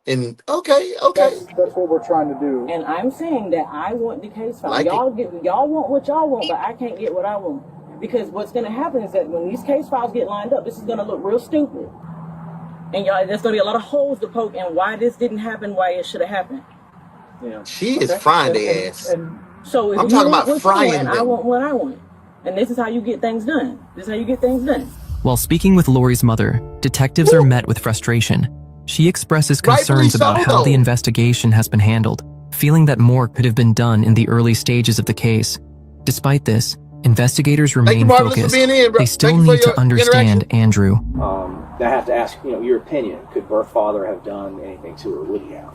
And okay. That's what we're trying to do. And I'm saying that I want the case file. Y'all want what y'all want, but I can't get what I want. Because what's going to happen is that when these case files get lined up, this is going to look real stupid. And y'all, there's going to be a lot of holes to poke and why this didn't happen, why it should have happened. Yeah. She is frying the ass. So if I'm talking about frying them. I want what I want. And this is how you get things done. While speaking with Lori's mother, detectives are met with frustration. She expresses concerns about how the investigation has been handled, feeling that more could have been done in the early stages of the case. Despite this, investigators remain focused. They still need to understand Andrew. I have to ask, your opinion. Could birth father have done anything to her? Would he have?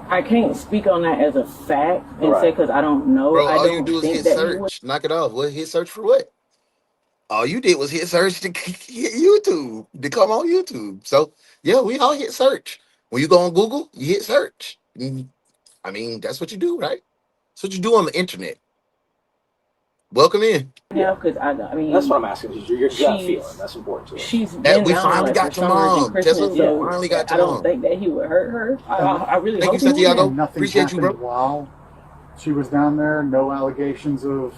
I can't speak on that as a fact and say because I don't know. Bro, all I don't you do is hit search. Knock it off. What hit search for what? All you did was hit search to hit YouTube, to come on YouTube. So yeah, we all hit search. When you go on Google, you hit search. I mean, that's what you do, right? That's what you do on the internet. Welcome in. Yeah, because I mean that's what I'm asking. Your gut feeling. That's important to us. She's been we finally got to mom. Finally got to mom. I don't think that he would hurt her. I really thank you, Santiago. Nothing appreciate you, bro. While she was down there, no allegations of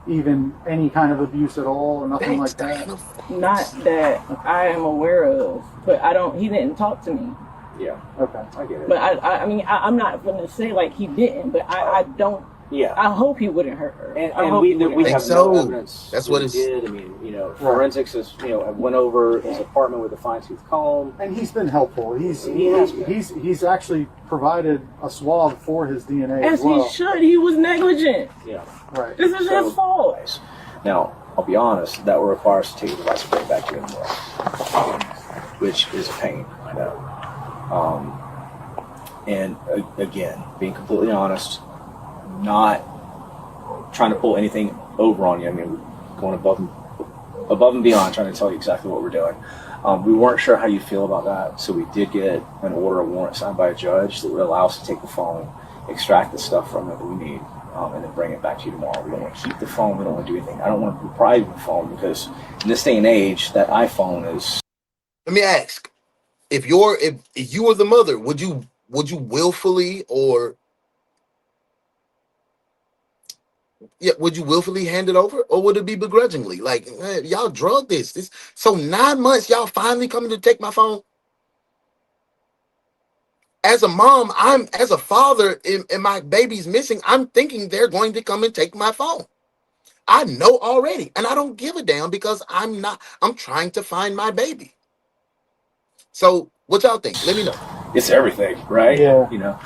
even any kind of abuse at all, or nothing like that. Not that I am aware of, but he didn't talk to me. Yeah. Okay, I get it. But I mean, I'm not going to say like he didn't, but I don't. Yeah. I hope he wouldn't hurt her. And we have no evidence. That's what it did. I mean, forensics is, went over his apartment with a fine-tooth comb. And he's been helpful. He's actually provided a swab for his DNA as well. He should. He was negligent. Yeah. Right. This is his fault. Now, I'll be honest, that will require us to take the device and bring it back to you anymore, which is a pain, I know. And again, being completely honest, not trying to pull anything over on you. I mean, going above and beyond, trying to tell you exactly what we're doing. We weren't sure how you feel about that, so we did get an order of warrant signed by a judge that would allow us to take the phone, extract the stuff from it that we need, and then bring it back to you tomorrow. We don't want to keep the phone. We don't want to do anything. I don't want to deprive you of the phone because in this day and age, that iPhone is. Let me ask: if you were the mother, would you willfully would you willfully hand it over, or would it be begrudgingly? Like, y'all drug this. So 9 months, y'all finally coming to take my phone? as a mom, as a father, and my baby's missing, I'm thinking they're going to come and take my phone. I know already, and I don't give a damn because I'm trying to find my baby. So what y'all think? Let me know. It's everything, right? Yeah. You know,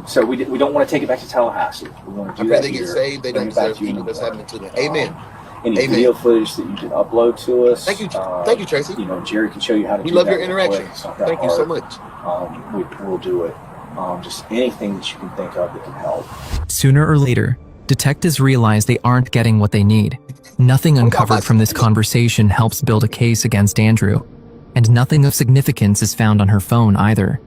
so we don't want to take it back to Tallahassee. We want to do that they get here. saved. They don't deserve evil that's happening to them. Amen. Any Amen. video footage that you can upload to us. Thank you, Tracy. You know, Jerry can show you how to. We do love that your interaction. Thank you so much. We'll do it. Just anything that you can think of that can help. Sooner or later, detectives realize they aren't getting what they need. Nothing uncovered from this conversation helps build a case against Andrew, and nothing of significance is found on her phone either.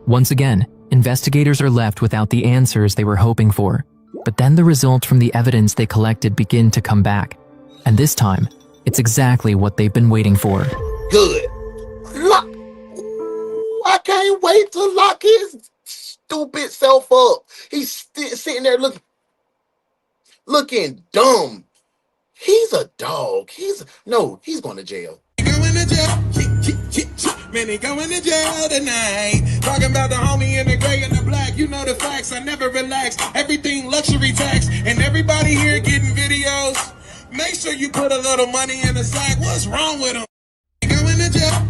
Once again, investigators are left without the answers they were hoping for. But then the results from the evidence they collected begin to come back. And this time, it's exactly what they've been waiting for. Good. I can't wait to lock his stupid self up. He's sitting there looking dumb. He's a dog. He's going to jail. Going to jail. Man, he going to jail tonight. Talking about the homie in the gray and the black. You know the facts. I never relax. Everything luxury tax. And everybody here getting videos. Make sure you put a little money in the sack. What's wrong with him? Going to jail.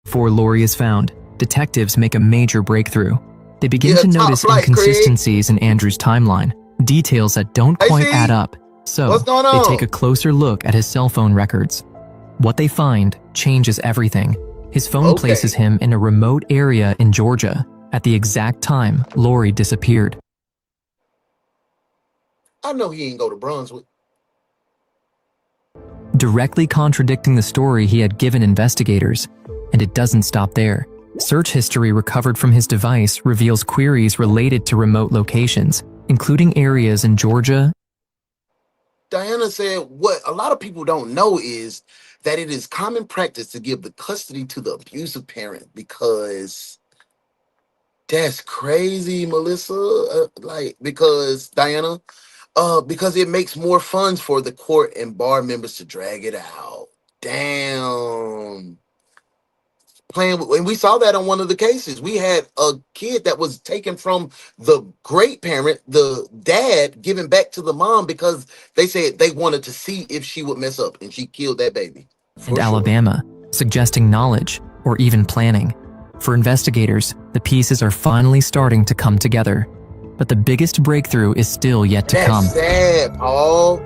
Before Lori is found, detectives make a major breakthrough. They begin to notice inconsistencies in Andrew's timeline, details that don't quite add up. So, they take a closer look at his cell phone records. What they find changes everything. His phone places him in a remote area in Georgia at the exact time Lori disappeared. I know he ain't go to Brunswick. Directly contradicting the story he had given investigators. And it doesn't stop there. Search history recovered from his device reveals queries related to remote locations, including areas in Georgia. Diana said what a lot of people don't know is that it is common practice to give the custody to the abusive parent, because that's crazy, Melissa. Because Diana, because it makes more funds for the court and bar members to drag it out. Damn. And we saw that on one of the cases. We had a kid that was taken from the great parent, the dad, giving back to the mom because they said they wanted to see if she would mess up, and she killed that baby. And Alabama, suggesting knowledge or even planning. For investigators, the pieces are finally starting to come together. But the biggest breakthrough is still yet to come. That's sad, Paul.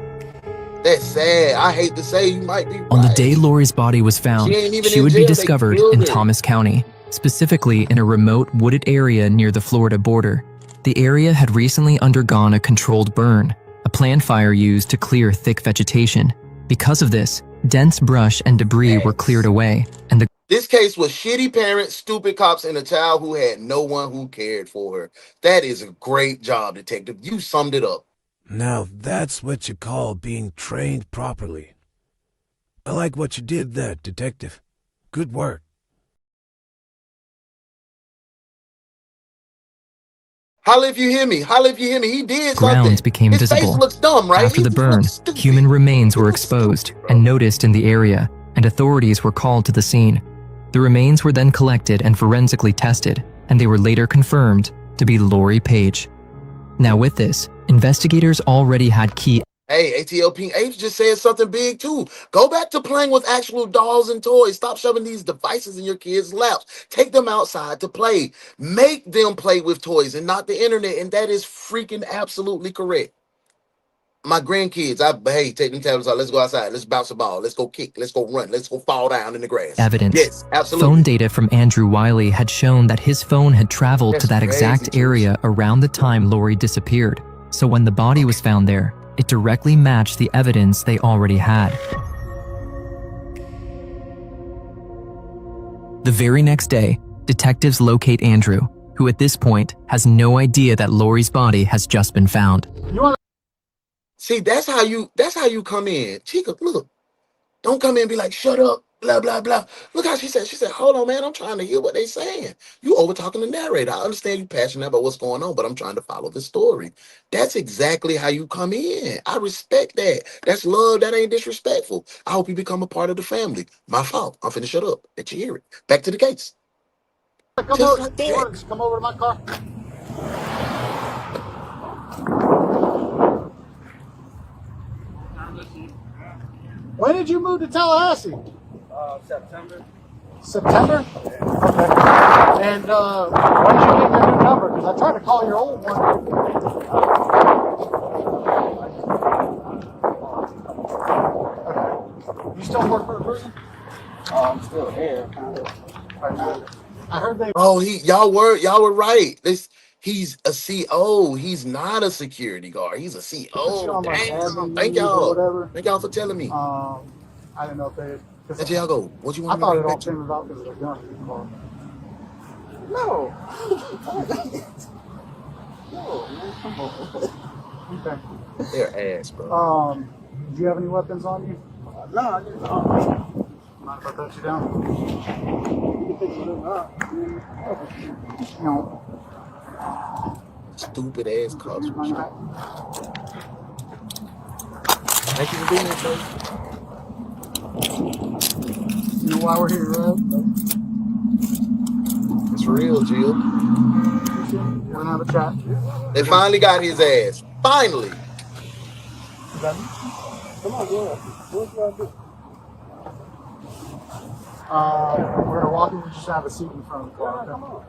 That's sad. I hate to say, you might be right. On the day Lori's body was found, she would be discovered in Thomas County, specifically in a remote wooded area near the Florida border. The area had recently undergone a controlled burn, a planned fire used to clear thick vegetation. Because of this, dense brush and debris were cleared away, and this case was shitty parents, stupid cops, and a child who had no one who cared for her. That is a great job, detective. You summed it up. Now that's what you call being trained properly. I like what you did there, detective. Good work. Holla if you hear me. Holla if you hear me. He did ground something. became His visible. face looks dumb, right? After the burn, human remains were exposed and noticed in the area, and authorities were called to the scene. The remains were then collected and forensically tested, and they were later confirmed to be Lori Page. Now with this, investigators already had key. Hey, ATL Pink H just said something big too. Go back to playing with actual dolls and toys. Stop shoving these devices in your kids' laps. Take them outside to play. Make them play with toys and not the internet. And that is freaking absolutely correct. My grandkids, take them tablets out. Let's go outside. Let's bounce a ball. Let's go kick. Let's go run. Let's go fall down in the grass. Evidence. Yes, absolutely. Phone data from Andrew Wiley had shown that his phone had traveled to that exact area around the time Lori disappeared. So when the body was found there, it directly matched the evidence they already had. The very next day, detectives locate Andrew, who at this point has no idea that Lori's body has just been found. See, that's how you come in. Chica, look. Don't come in and be like, shut up. Blah, blah, blah. Look how she said, hold on, man, I'm trying to hear what they saying. You over talking the narrator. I understand you passionate about what's going on, but I'm trying to follow the story. That's exactly how you come in. I respect that. That's love. That ain't disrespectful. I hope you become a part of the family. My fault. I'm finna shut up. Let you hear it. Back to the case. Come Just over, like that. Woods, come over to my car. When did you move to Tallahassee? September. September? Okay. And when did you get your new number? Because I tried to call your old one. Okay. You still work for the prison? I'm still here, kind of. I heard they. Oh, y'all were right. He's a CO. He's not a security guard. He's a Put you CO. on like Damn. admin Thank leave or y'all. whatever. Thank y'all for telling me. I didn't know if they. Let y'all go. What you I want me to thought it bring all back to? came about because of the gun in the car. No. No, man, come on. Okay. They're ass, bro. Do you have any weapons on you? No, I didn't know. Mind if I touch you down? You can fix it up. No. Stupid ass cops. Here's my knife. Thank you for being here, sir. You know why we're here, right? It's real, Jill. We're gonna have a chat. They finally got his ass. Finally. Come on, go ahead. What you gotta do? We're gonna walk in and just have a seat in front of the car. Come on.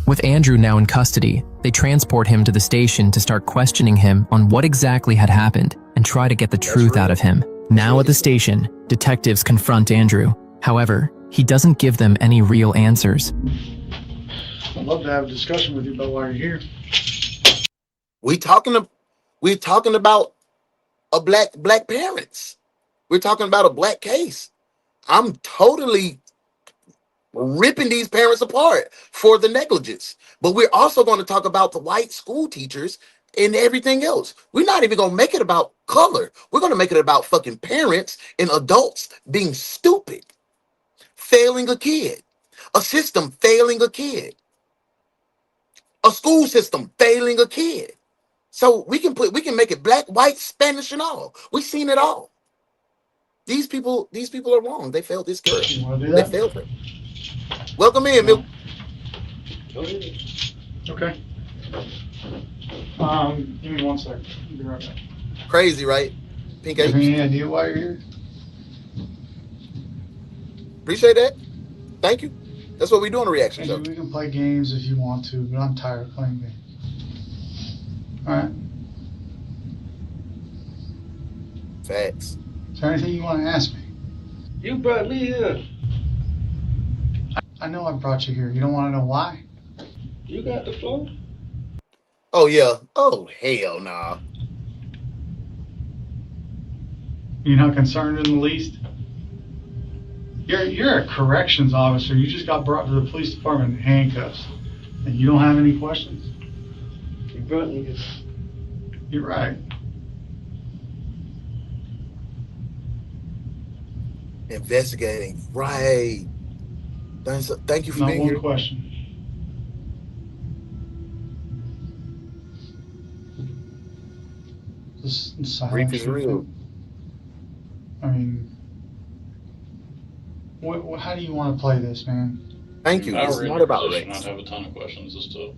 With Andrew now in custody, they transport him to the station to start questioning him on what exactly had happened and try to get the truth out of him. Now at the station, detectives confront Andrew. However, he doesn't give them any real answers. I'd love to have a discussion with you about why you're here. We're talking about a black parents. We're talking about a black case. I'm totally ripping these parents apart for the negligence. But we're also going to talk about the white school teachers and everything else. We're not even going to make it about color. We're going to make it about fucking parents and adults being stupid, failing a kid, a system failing a kid, a school system failing a kid. So we can make it black, white, Spanish, and all. We've seen it all. These people are wrong. They failed this girl. You want to do They that? failed her. Welcome in, Milk. Okay. Give me 1 second. I'll be right back. Crazy, right? Pink You have apes. any idea why you're here? Appreciate that. Thank you. That's what we do on the reaction show. We can play games if you want to, but I'm tired of playing games. All right. Facts. Is there anything you want to ask me? You brought me here. I know I brought you here. You don't want to know why? You got the floor? Oh yeah. Oh hell nah. You're not concerned in the least? You're a corrections officer. You just got brought to the police department in handcuffs. And you don't have any questions? You brought me here. You're right. Investigating. Right. Thank you for Not being one here. question. This Grief is real. I mean, how do you want to play this, man? Thank you. It's not about race. I have a ton of questions as to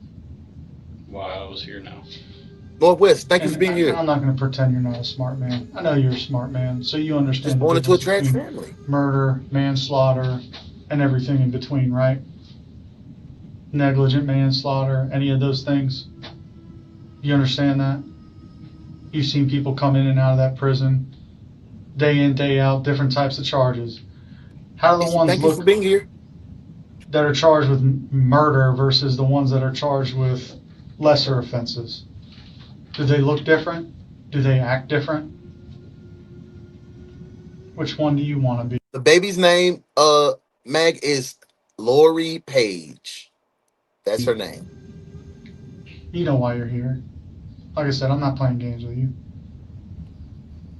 why I was here now. Northwest, thank you for being here. I'm not going to pretend you're not a smart man. I know you're a smart man, so you understand. Just born into a trash family. Murder, manslaughter, and everything in between, right? Negligent manslaughter, any of those things. You understand that? You've seen people come in and out of that prison, day in, day out, different types of charges. How do the ones Thank you for being here that are charged with murder versus the ones that are charged with lesser offenses? Do they look different? Do they act different? Which one do you want to be? The baby's name, Meg, is Lori Page. That's her name. You know why you're here. Like I said, I'm not playing games with you.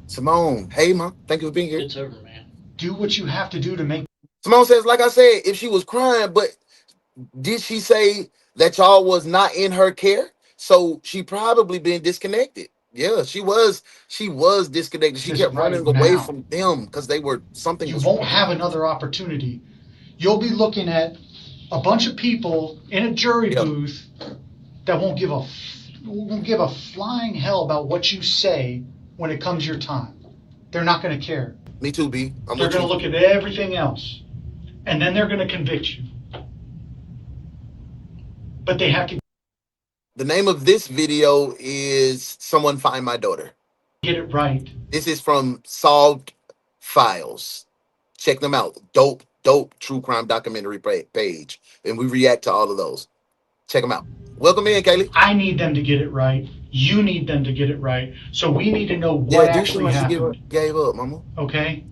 Simone, hey, ma. Thank you for being here. It's over, man. do what you have to do to make. Simone says, like I said, if she was crying, but did she say that y'all was not in her care? So she probably been disconnected. Yeah, she was disconnected. She kept running away from them because they were something. You won't have another opportunity. You'll be looking at a bunch of people in a jury booth that won't give a flying hell about what you say when it comes your time. They're not going to care. Me too, B. They're going to look at everything else, and then they're going to convict you. But they have to. The name of this video is "Someone Find My Daughter." Get it right. This is from Solved Files. Check them out. Dope true crime documentary page, and we react to all of those. Check them out. Welcome in, Kaylee. I need them to get it right. You need them to get it right. So we need to know what actually happened. She gave up, mama. Okay.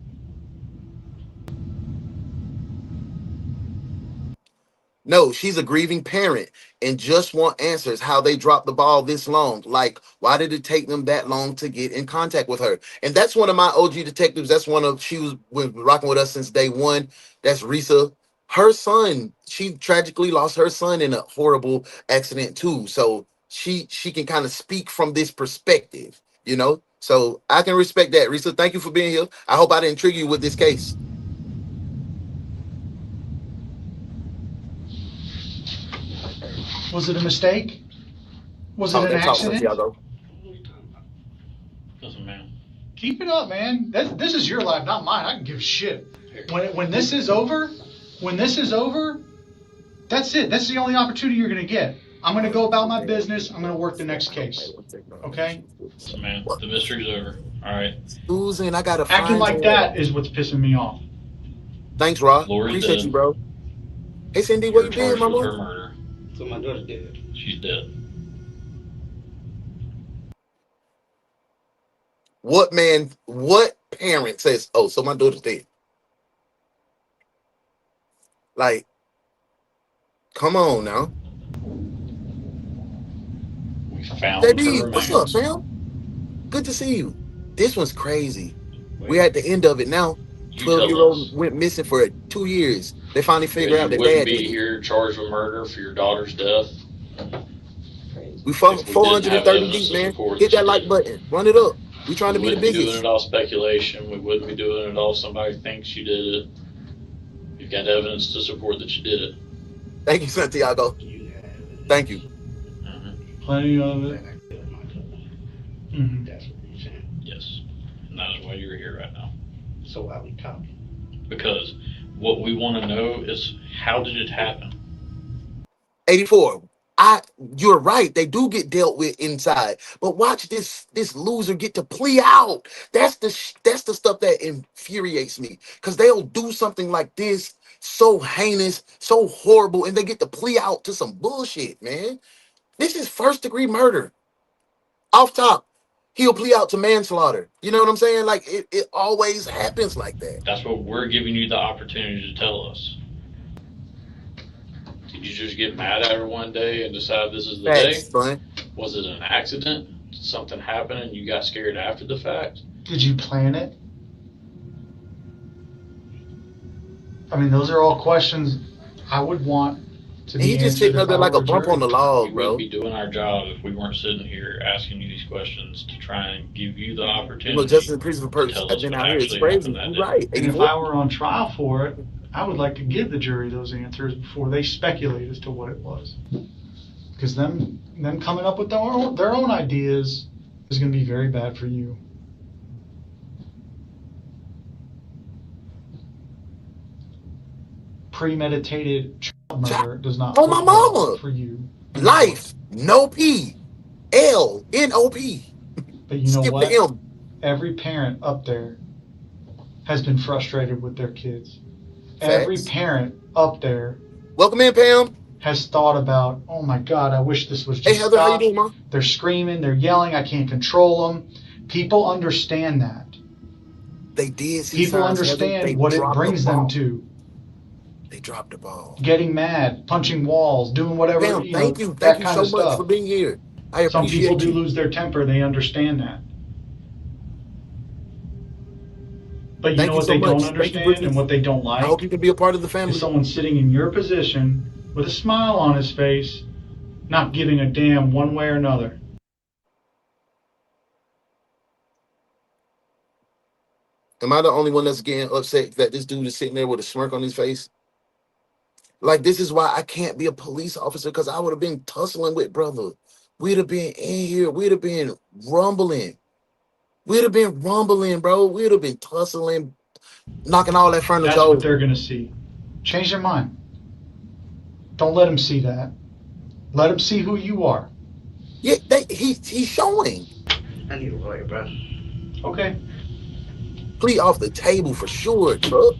No, she's a grieving parent and just want answers how they dropped the ball this long. Like, why did it take them that long to get in contact with her? And that's one of my OG detectives. That's she was rocking with us since day one. That's Risa. Her son, she tragically lost her son in a horrible accident too. So she can kind of speak from this perspective, you know? So I can respect that. Risa, thank you for being here. I hope I didn't trigger you with this case. Was it a mistake? Was it an accident? Doesn't matter. Keep it up, man. This is your life, not mine. I can give a shit. When this is over, that's it. That's the only opportunity you're going to get. I'm going to go about my business. I'm going to work the next case. Okay? So, man, the mystery's over. All right. Susan, I got to Acting like that is what's pissing me off. Thanks, Rob. Lori's Appreciate dead. you, bro. Hey, Cindy, what you did, Her mama? murder. So my daughter's dead. She's dead. What parent says, oh, so my daughter's dead? Like, come on now. We found JB, what's up, fam? Good to see you. This one's crazy. We're at the end of it now. 12-year-old went missing for 2 years. They finally figured out that dad be here charged with murder for your daughter's death. We 430 deep, man. Hit that like button. Run it up. We trying to be the biggest. We wouldn't be doing it all speculation. We wouldn't be doing it all somebody thinks you did it. You've got evidence to support that you did it. Thank you, Santiago. Thank you. Plenty of it. That's what you're saying. Yes. And that is why you're here right now. So why are we talking? Because what we want to know is, how did it happen? 84. You're right. They do get dealt with inside, but watch this loser get to plea out. That's the stuff that infuriates me, because they'll do something like this, so heinous, so horrible, and they get to plea out to some bullshit, man. This is first-degree murder. Off top, he'll plea out to manslaughter. You know what I'm saying? Like, it always happens like that. That's what we're giving you the opportunity to tell us. Did you just get mad at her one day and decide this is the day? Son. Was it an accident? Did something happen and you got scared after the fact? Did you plan it? I mean, those are all questions I would want to be answered. He just sitting up there like a bump on the log, bro. We wouldn't be doing our job if we weren't sitting here asking you these questions to try and give you the opportunity. Well, just in the prison purpose, I've been out here. It's crazy. You're right. And if I were on trial for it, I would like to give the jury those answers before they speculate as to what it was. Because them coming up with their own ideas is going to be very bad for you. Premeditated child murder does not. Oh, my mama. For you. Life, no P. L, N-O-P. But you know Skip what? the M. Every parent up there has been frustrated with their kids. Facts. Every parent up there, welcome in, Pam, has thought about, oh my God, I wish this was just Hey, Heather, stopped. how you doing, Mom? They're screaming, they're yelling, I can't control them. People understand that. They did. People understand what it brings them to. They dropped the ball. Getting mad, punching walls, doing whatever. Pam, thank you so much for being here. I appreciate Some people do you. lose their temper. They understand that. But you Thank know you what so they don't much. Thank you, understand Brittany. and what they don't I hope like you can be a part of the family. is someone sitting in your position with a smile on his face, not giving a damn one way or another. Am I the only one that's getting upset that this dude is sitting there with a smirk on his face? Like, this is why I can't be a police officer, because I would have been tussling with brother. We'd have been in here. We'd have been rumbling. We'd have been rumbling, bro. We'd have been tussling, knocking all that furniture That's what over. they're going to see. Change their mind. Don't let them see that. Let them see who you are. Yeah, he's showing. I need a lawyer, bro. Okay. Plea off the table for sure, truck.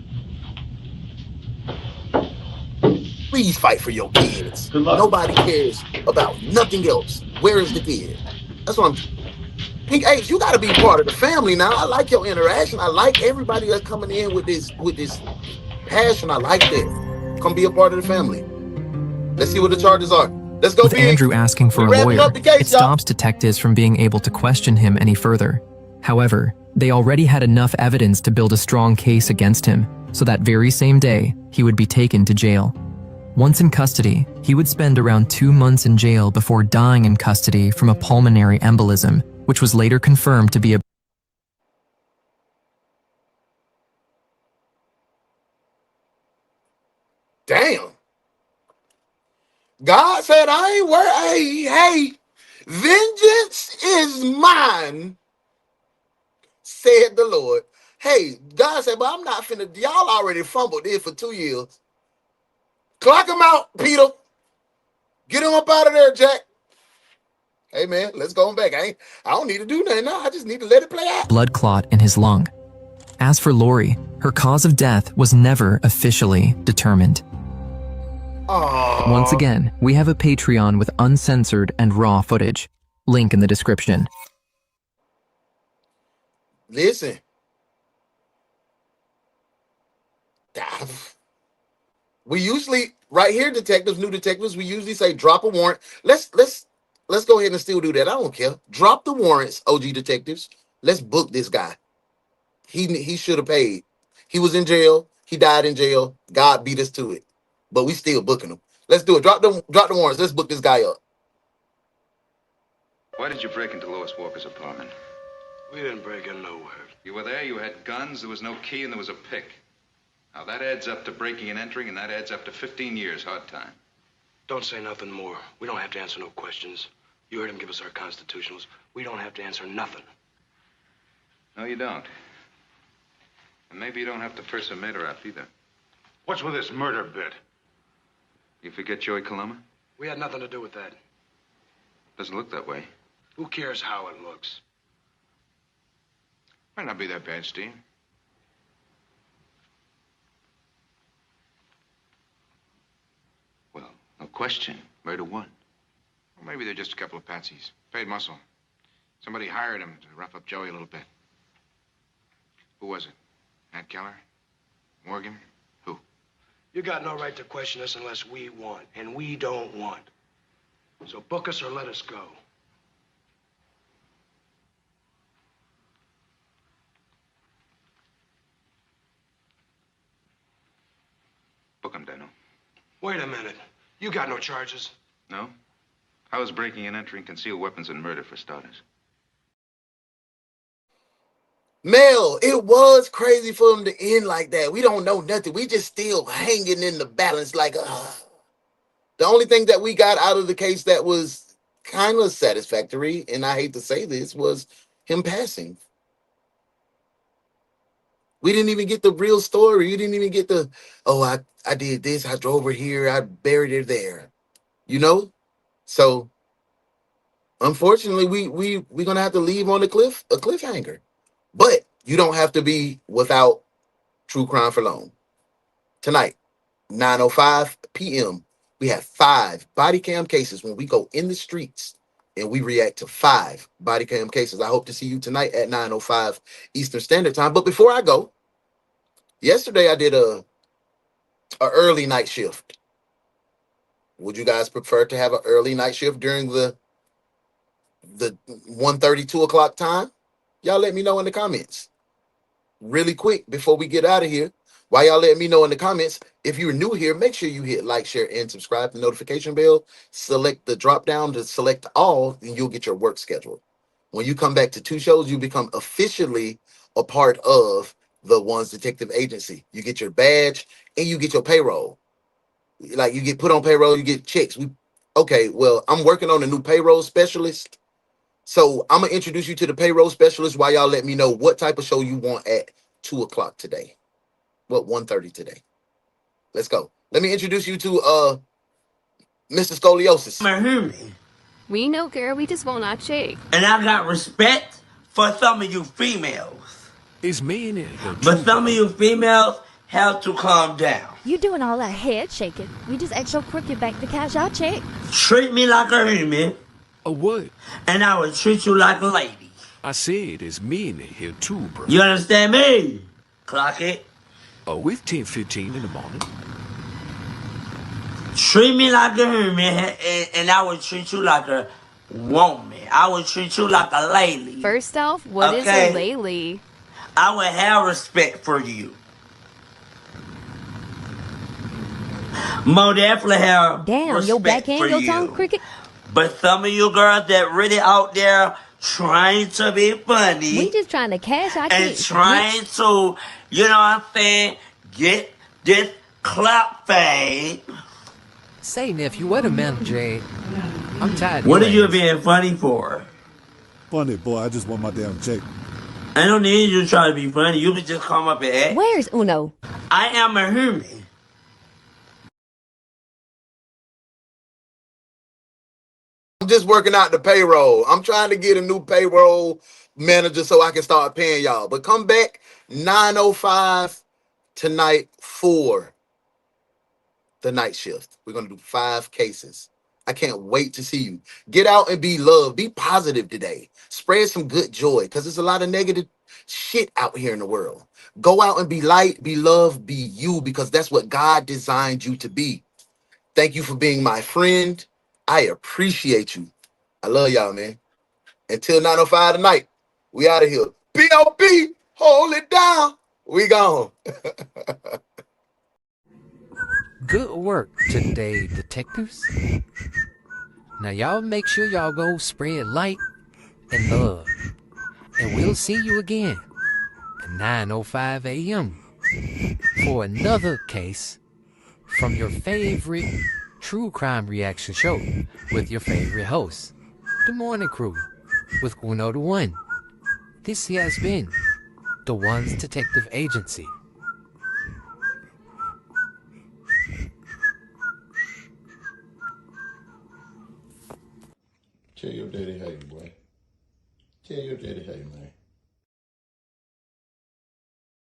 Please fight for your kids. Good luck. Nobody cares about nothing else. Where is the kid? That's what I'm. Pink H, you got to be part of the family now. I like your interaction. I like everybody that's coming in with this passion. I like that. Come be a part of the family. Let's see what the charges are. Let's go. With Big. Andrew asking for We a wrapping lawyer, up the case, it stops detectives from being able to question him any further. However, they already had enough evidence to build a strong case against him, so that very same day, he would be taken to jail. Once in custody, he would spend around 2 months in jail before dying in custody from a pulmonary embolism, which was later confirmed to be a Damn. God said, I ain't worried. Hey, vengeance is mine, said the Lord. Hey, God said, but I'm not finna. Y'all already fumbled it for 2 years. Clock him out, Peter. Get him up out of there, Jack. Hey, man, let's go back. I don't need to do nothing now. I just need to let it play out. blood clot in his lung. As for Lori, her cause of death was never officially determined. Once again, we have a Patreon with uncensored and raw footage. Link in the description. Listen. We usually, right here, detectives, new detectives, we usually say drop a warrant. Let's go ahead and still do that. I don't care. Drop the warrants, OG detectives. Let's book this guy. He should have paid. He was in jail. He died in jail. God beat us to it. But we still booking him. Let's do it. Drop the warrants. Let's book this guy up. Why did you break into Lois Walker's apartment? We didn't break in nowhere. You were there, you had guns, there was no key, and there was a pick. Now that adds up to breaking and entering, and that adds up to 15 years hard time. Don't say nothing more. We don't have to answer no questions. You heard him give us our constitutionals. We don't have to answer nothing. No, you don't. And maybe you don't have to purse a murder up either. What's with this murder bit? You forget Joey Coloma? We had nothing to do with that. Doesn't look that way. Who cares how it looks? Might not be that bad, Steve. Well, no question. Murder one. Or maybe they're just a couple of patsies. Paid muscle. Somebody hired him to rough up Joey a little bit. Who was it? Matt Keller? Morgan? Who? You got no right to question us unless we want, and we don't want. So book us or let us go. Book him, Dano. Wait a minute. You got no charges. No? How was breaking and entering, concealed weapons, and murder for starters? Mel, it was crazy for him to end like that. We don't know nothing. We just still hanging in the balance like, the only thing that we got out of the case that was kind of satisfactory, and I hate to say this, was him passing. We didn't even get the real story. You didn't even get the, oh, I did this. I drove her here. I buried her there. You know? So, unfortunately, we're going to have to leave on a cliffhanger. But you don't have to be without True Crime for Long. Tonight, 9:05 p.m., we have 5 body cam cases when we go in the streets and we react to 5 body cam cases. I hope to see you tonight at 9:05 Eastern Standard Time. But before I go, yesterday I did a early night shift. Would you guys prefer to have an early night shift during the 1:30, 2 o'clock time? Y'all let me know in the comments. really quick before we get out of here, while y'all letting me know in the comments, if you're new here, make sure you hit like, share, and subscribe. The notification bell, select the drop down to select all, and you'll get your work schedule. When you come back to 2 shows, you become officially a part of the One's Detective Agency. You get your badge and you get your payroll. Like, you get put on payroll, you get checks. Okay, well, I'm working on a new payroll specialist. So I'm gonna introduce you to the payroll specialist while y'all let me know what type of show you want at 2 o'clock today. What, 1:30 today? Let's go. Let me introduce you to Mr. Scoliosis. We know, girl. We just want our check. And I got respect for some of you females. It's me in it. But some of you females have to calm down. You doing all that head shaking. We just asked your crooked back to cash our check. Treat me like a human. A what? And I will treat you like a lady. I said it's me in it here too, bro. You understand me? Clock it. Oh, it's 10:15 in the morning. Treat me like a human, and I will treat you like a woman. I will treat you like a lady. First off, what is a lady? I will have respect for you. More definitely have respect your backhand, for your you. tongue cricket. But some of you girls that really out there trying to be funny. We just trying to cash our and checks. trying to, you know what I'm saying, get this clap fame. Say, nephew, wait a minute, Jay. I'm tired. What are you being funny for? Funny, boy. I just want my damn check. I don't need you to try to be funny. You can just come up and act. Where's Uno? I am a human. I'm just working out the payroll. I'm trying to get a new payroll manager so I can start paying y'all. But come back 9:05 tonight for the night shift. We're going to do 5 cases. I can't wait to see you. Get out and be loved. Be positive today. Spread some good joy because there's a lot of negative shit out here in the world. Go out and be light, be loved, be you, because that's what God designed you to be. Thank you for being my friend. I appreciate you. I love y'all, man. Until 9:05 tonight, we out of here. B.O.B. Hold it down. We gone. Good work today, detectives. Now y'all make sure y'all go spread light and love. And we'll see you again at 9:05 a.m. for another case from your favorite true crime reaction show with your favorite host, The Morning Crew with UnoDaOne. This has been the One's Detective Agency. Tell your daddy hey, boy. Tell your daddy hey, man.